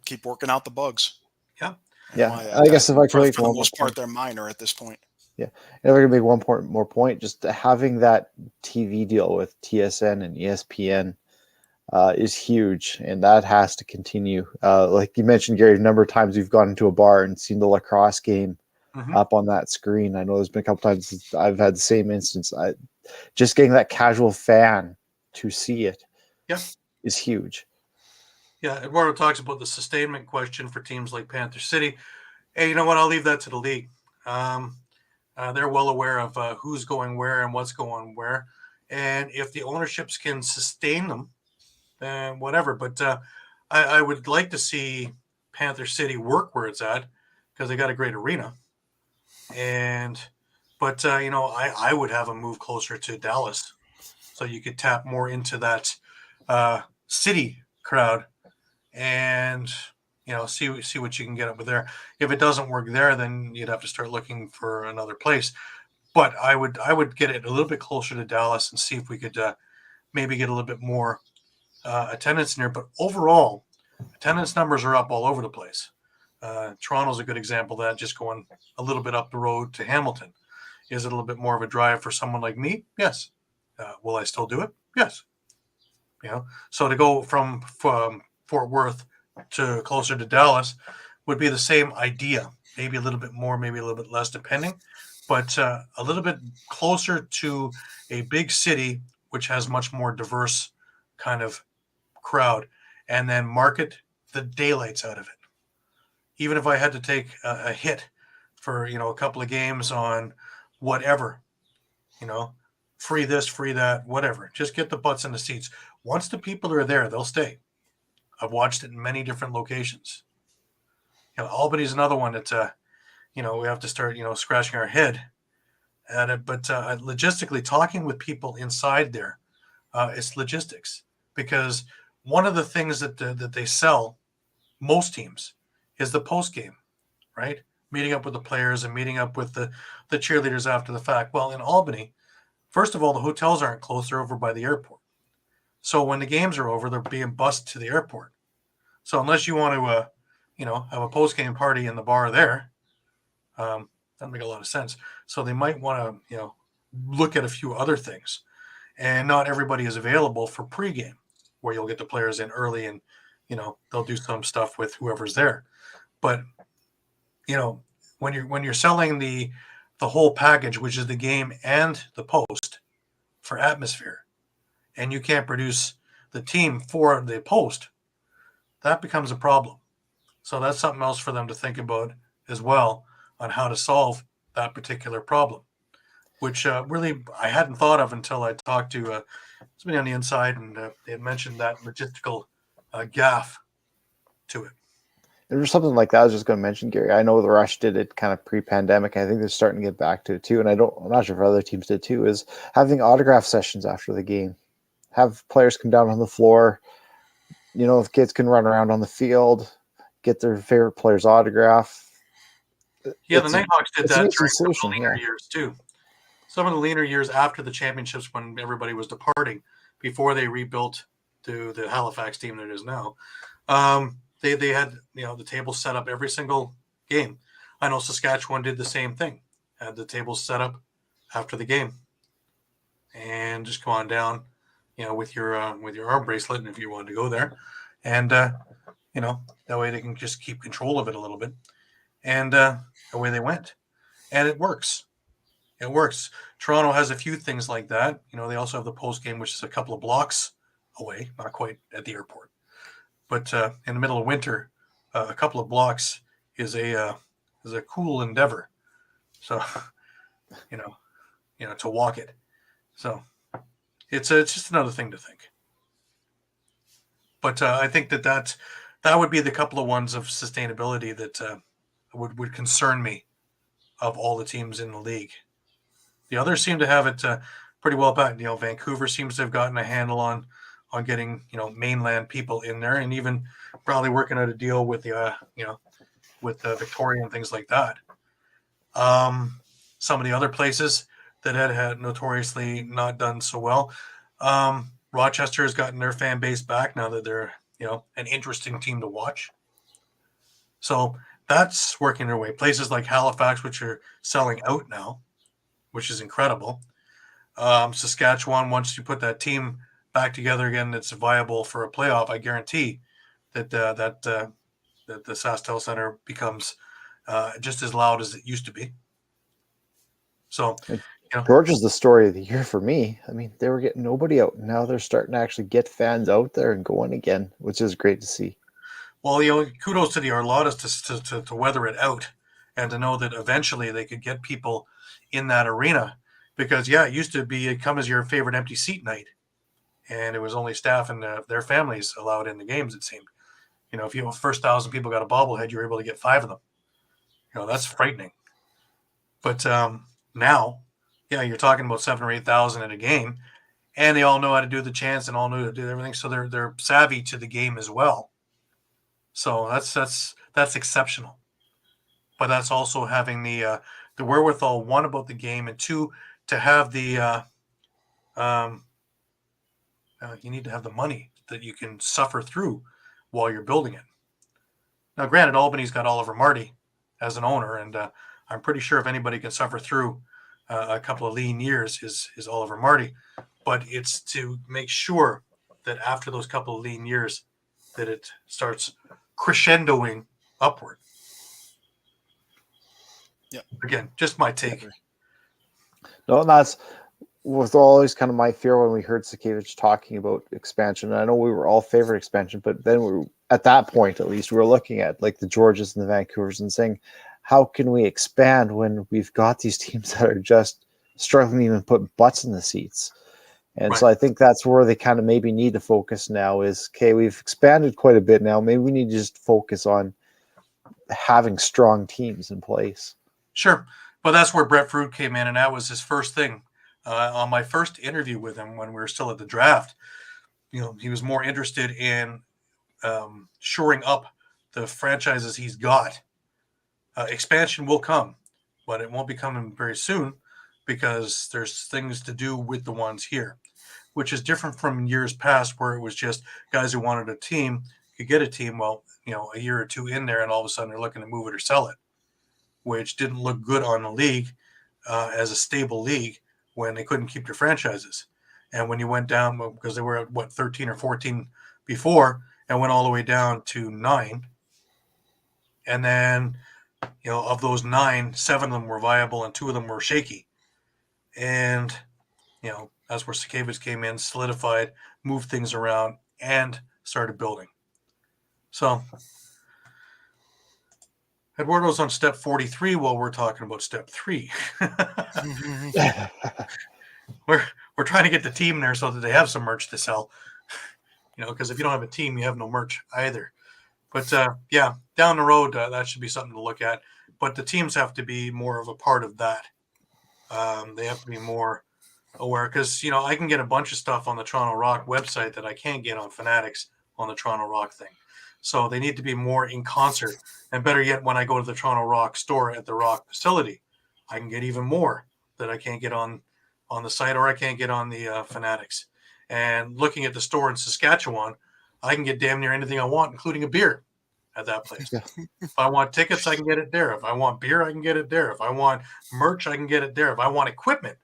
keep working out the bugs. Yeah. I guess if I could make for the most part, they're minor at this point. Yeah, and if I could make one more point, just having that TV deal with TSN and ESPN is huge, and that has to continue. Like you mentioned, Gary, a number of times we've gone into a bar and seen the lacrosse game up on that screen. I know there's been a couple times I've had the same instance. Just getting that casual fan to see it is huge. Yeah, Eduardo talks about the sustainment question for teams like Panther City. Hey, you know what? I'll leave that to the league. They're well aware of who's going where and what's going where. And if the ownerships can sustain them, then whatever. But I would like to see Panther City work where it's at, because they got a great arena. But I would have them move closer to Dallas so you could tap more into that city crowd and see what you can get over there. If it doesn't work there, then you'd have to start looking for another place. But I would get it a little bit closer to Dallas and see if we could maybe get a little bit more attendance in there. But overall, attendance numbers are up all over the place. Toronto's a good example of that, just going a little bit up the road to Hamilton. Is it a little bit more of a drive for someone like me? Yes. Will I still do it? Yes. So to go from Fort Worth to closer to Dallas would be the same idea. Maybe a little bit more, maybe a little bit less, depending. But a little bit closer to a big city, which has much more diverse kind of crowd, and then market the daylights out of it. Even if I had to take a hit for, a couple of games on whatever, free this, free that, whatever. Just get the butts in the seats. Once the people are there, they'll stay. I've watched it in many different locations. Albany's another one that, we have to start, scratching our head at it. But logistically, talking with people inside there, it's logistics. Because one of the things that they sell, most teams, is the post game, right? Meeting up with the players and meeting up with the cheerleaders after the fact. Well, in Albany, first of all, the hotels aren't close. They're over by the airport. So when the games are over, they're being bused to the airport. So unless you want to, have a post-game party in the bar there. Doesn't make a lot of sense. So they might want to, look at a few other things. And not everybody is available for pregame, where you'll get the players in early and, they'll do some stuff with whoever's there. But, when you're selling the whole package, which is the game and the post for atmosphere, and you can't produce the team for the post, that becomes a problem. So that's something else for them to think about as well on how to solve that particular problem, which really I hadn't thought of until I talked to somebody on the inside, and they had mentioned that logistical gaffe to it. There's something like that I was just going to mention, Gary. I know the Rush did it kind of pre-pandemic. I think they're starting to get back to it too. And I'm not sure if other teams did too, is having autograph sessions after the game. Have players come down on the floor. If kids can run around on the field, get their favorite player's autograph. Yeah, the Nighthawks did that during some of the solution, leaner years too. Some of the leaner years after the championships, when everybody was departing, before they rebuilt to the Halifax team that it is now, they had the tables set up every single game. I know Saskatchewan did the same thing. Had the tables set up after the game, and just come on down, with your arm bracelet, and if you wanted to go there, and that way they can just keep control of it a little bit, and away they went, and it works. It works. Toronto has a few things like that. They also have the post game, which is a couple of blocks away, not quite at the airport, but in the middle of winter, a couple of blocks is a cool endeavor. So, to walk it. So it's just another thing to think. But I think that would be the couple of ones of sustainability that would concern me of all the teams in the league. The others seem to have it pretty well back. Vancouver seems to have gotten a handle on getting mainland people in there, and even probably working out a deal with the with Victoria and things like that. Some of the other places that had notoriously not done so well. Rochester has gotten their fan base back now that they're an interesting team to watch. So that's working their way. Places like Halifax, which are selling out now, which is incredible. Saskatchewan, once you put that team back together again, that's viable for a playoff, I guarantee that the SaskTel Center becomes just as loud as it used to be. So, George is the story of the year for me. I mean, they were getting nobody out. Now they're starting to actually get fans out there and going again, which is great to see. Well, kudos to the Arladas to weather it out and to know that eventually they could get people in that arena, because it used to be come as your favorite empty seat night, and it was only staff and their families allowed in the games. It seemed, if you first 1,000 people got a bobblehead, you were able to get 5 of them. That's frightening. But now, you're talking about 7,000 or 8,000 in a game, and they all know how to do the chants and all know how to do everything, so they're savvy to the game as well. So that's exceptional. But that's also having the wherewithal, one, about the game, and two, to have the you need to have the money that you can suffer through while you're building it. Now, granted, Albany's got Oliver Marty as an owner, and I'm pretty sure if anybody can suffer through a couple of lean years is Oliver Marty. But it's to make sure that after those couple of lean years that it starts crescendoing upward. Yeah. Again, just my take. No, that's was always kind of my fear when we heard Sakevich talking about expansion. I know we were all favoring expansion, but then at that point, at least, we were looking at like the Georges and the Vancouvers and saying, how can we expand when we've got these teams that are just struggling to even put butts in the seats? And right. So I think that's where they kind of maybe need to focus now is, okay, we've expanded quite a bit now. Maybe we need to just focus on having strong teams in place. Sure. But that's where Brett Fruit came in, and that was his first thing. On my first interview with him when we were still at the draft, he was more interested in shoring up the franchises he's got. Expansion will come, but it won't be coming very soon because there's things to do with the ones here, which is different from years past where it was just guys who wanted a team you get a team, well, a year or two in there, and all of a sudden they're looking to move it or sell it, which didn't look good on the league as a stable league when they couldn't keep their franchises. And when you went down, because they were at 13 or 14 before, and went all the way down to 9, and then of those 9, 7 of them were viable and 2 of them were shaky. And that's where Sakavich came in, solidified, moved things around, and started building. So Eduardo's on step 43 while we're talking about step 3. We're trying to get the team there so that they have some merch to sell. Because if you don't have a team, you have no merch either. But down the road, that should be something to look at. But the teams have to be more of a part of that. They have to be more aware, because I can get a bunch of stuff on the Toronto Rock website that I can't get on Fanatics on the Toronto Rock thing. So they need to be more in concert. And better yet, when I go to the Toronto Rock store at the Rock facility, I can get even more that I can't get on the site, or I can't get on the Fanatics. And looking at the store in Saskatchewan, I can get damn near anything I want, including a beer at that place. Yeah. If I want tickets, I can get it there. If I want beer, I can get it there. If I want merch, I can get it there. If I want equipment,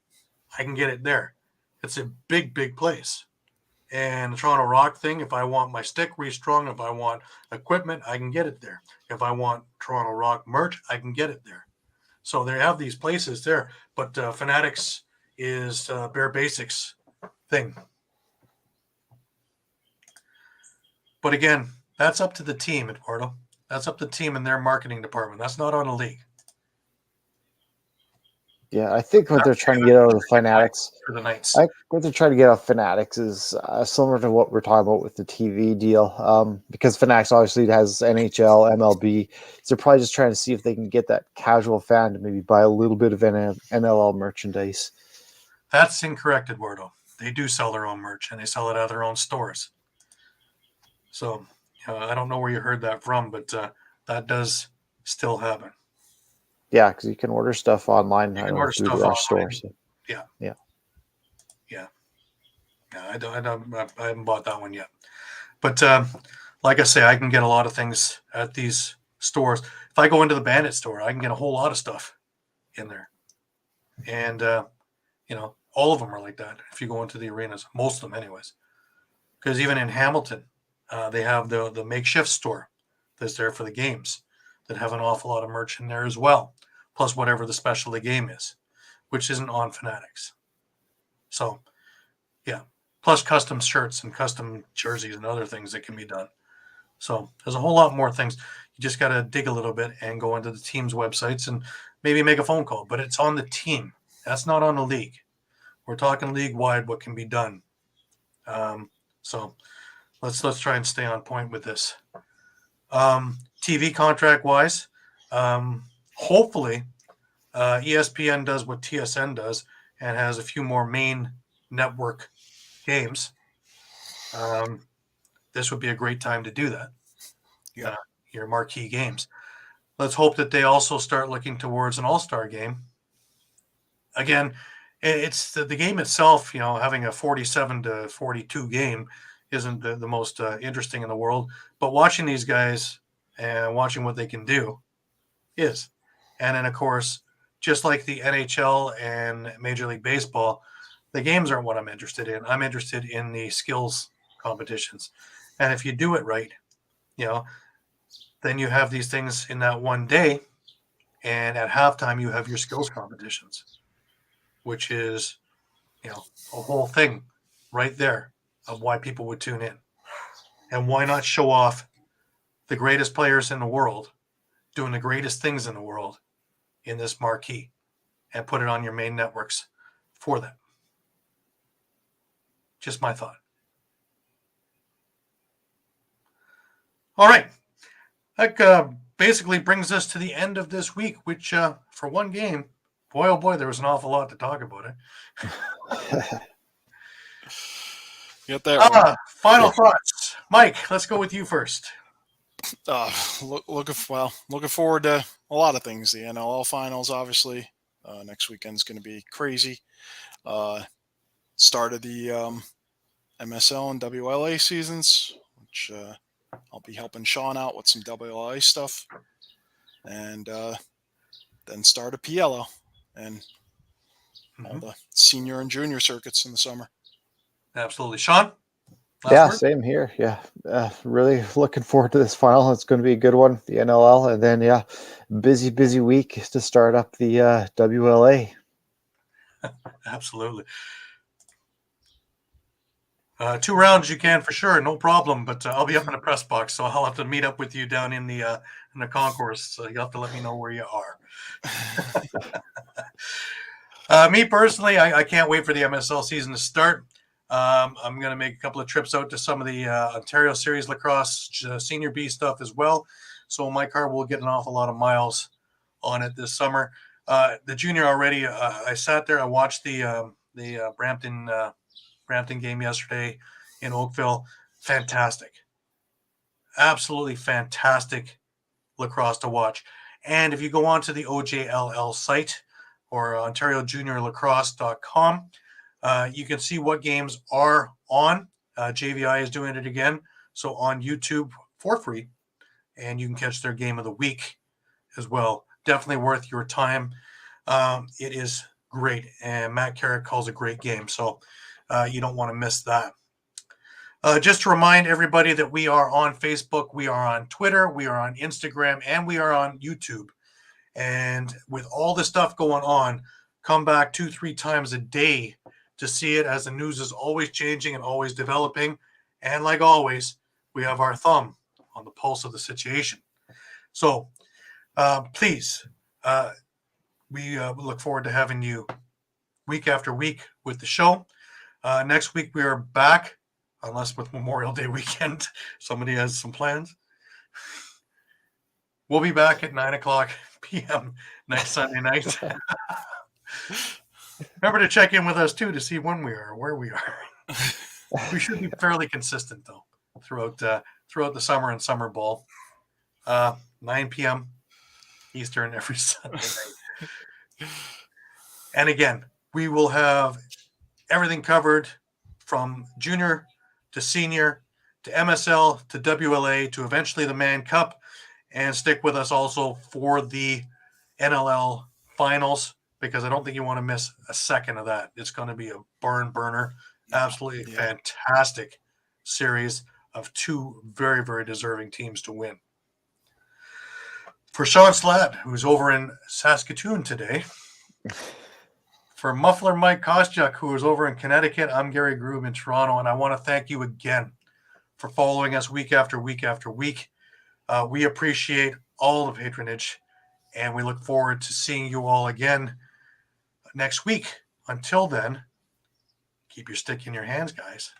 I can get it there. It's a big, big place. And the Toronto Rock thing, if I want my stick restrung, if I want equipment, I can get it there. If I want Toronto Rock merch, I can get it there. So they have these places there. But Fanatics is bare basics thing. But again, that's up to the team, Eduardo. That's up to the team and their marketing department. That's not on the league. Yeah, I think what they're trying to get out of the Fanatics, For the Knights. what they're trying to get out of Fanatics is similar to what we're talking about with the TV deal. Because Fanatics obviously has NHL, MLB, so they're probably just trying to see if they can get that casual fan to maybe buy a little bit of NLL merchandise. That's incorrect, Eduardo. They do sell their own merch, and they sell it out of their own stores. So I don't know where you heard that from, but that does still happen. Yeah, because you can order stuff online. You can order stuff their online. store. So. Yeah. I haven't bought that one yet. But like I say, I can get a lot of things at these stores. If I go into the Bandit store, I can get a whole lot of stuff in there. And, all of them are like that if you go into the arenas, most of them anyways. Because even in Hamilton, they have the makeshift store that's there for the games that have an awful lot of merch in there as well, plus whatever the special of the game is, which isn't on Fanatics. So, yeah, plus custom shirts and custom jerseys and other things that can be done. So there's a whole lot more things. You just got to dig a little bit and go into the team's websites and maybe make a phone call, but it's on the team. That's not on the league. We're talking league-wide what can be done. So let's try and stay on point with this. TV contract-wise, hopefully ESPN does what TSN does and has a few more main network games. This would be a great time to do that. Yeah. Your marquee games. Let's hope that they also start looking towards an all-star game. Again, it's the game itself, having a 47-42 game isn't the most interesting in the world, but watching these guys and watching what they can do is. And then, of course, just like the NHL and Major League Baseball, the games aren't what I'm interested in. I'm interested in the skills competitions. And if you do it right, then you have these things in that one day, and at halftime you have your skills competitions, which is, a whole thing right there of why people would tune in. And why not show off the greatest players in the world doing the greatest things in the world in this marquee and put it on your main networks for them. Just my thought. All right. That basically brings us to the end of this week, which for one game, boy, oh boy, there was an awful lot to talk about it. Get that Final thoughts. Mike, let's go with you first. Looking forward to a lot of things. The NLL finals, obviously. Next weekend's going to be crazy. Start of the MSL and WLA seasons, which I'll be helping Shawn out with some WLA stuff, and then start a PLO and all the senior and junior circuits in the summer. Absolutely. Shawn? Yeah, same here. Yeah, really looking forward to this final. It's going to be a good one, the NLL, and then busy week to start up the WLA. Absolutely. 2 rounds you can for sure, no problem. But I'll be up in the press box, so I'll have to meet up with you down in the concourse. So you'll have to let me know where you are. Me personally, I can't wait for the MSL season to start. I'm going to make a couple of trips out to some of the Ontario Series Lacrosse Senior B stuff as well. So my car will get an awful lot of miles on it this summer. The junior already, I sat there, I watched the Brampton game yesterday in Oakville. Fantastic. Absolutely fantastic lacrosse to watch. And if you go on to the OJLL site or OntarioJuniorLacrosse.com, you can see what games are on. JVI is doing it again. So on YouTube for free, and you can catch their game of the week as well. Definitely worth your time. It is great. And Matt Carrick calls a great game. So you don't want to miss that. Just to remind everybody that we are on Facebook, we are on Twitter, we are on Instagram, and we are on YouTube. And with all the stuff going on, come back 2-3 times a day to see it, as the news is always changing and always developing. And like always, we have our thumb on the pulse of the situation. So please, we look forward to having you week after week with the show. Next week we are back, unless with Memorial Day weekend somebody has some plans. We'll be back at 9:00 p.m. next Sunday night. Remember to check in with us too to see when we are, where we are. We should be fairly consistent though throughout the summer and summer ball. 9 p.m. Eastern every Sunday night. And again, we will have everything covered from junior to senior to MSL to WLA to eventually the Man Cup, and stick with us also for the NLL finals, because I don't think you want to miss a second of that. It's going to be a barn burner. Absolutely fantastic series of 2 very, very deserving teams to win. For Shawn Slaght, who's over in Saskatoon today, for Muffler Mike Kostyuk, who is over in Connecticut, I'm Gary Groob in Toronto, and I want to thank you again for following us week after week after week. We appreciate all the patronage, and we look forward to seeing you all again next week. Until then, keep your stick in your hands, guys.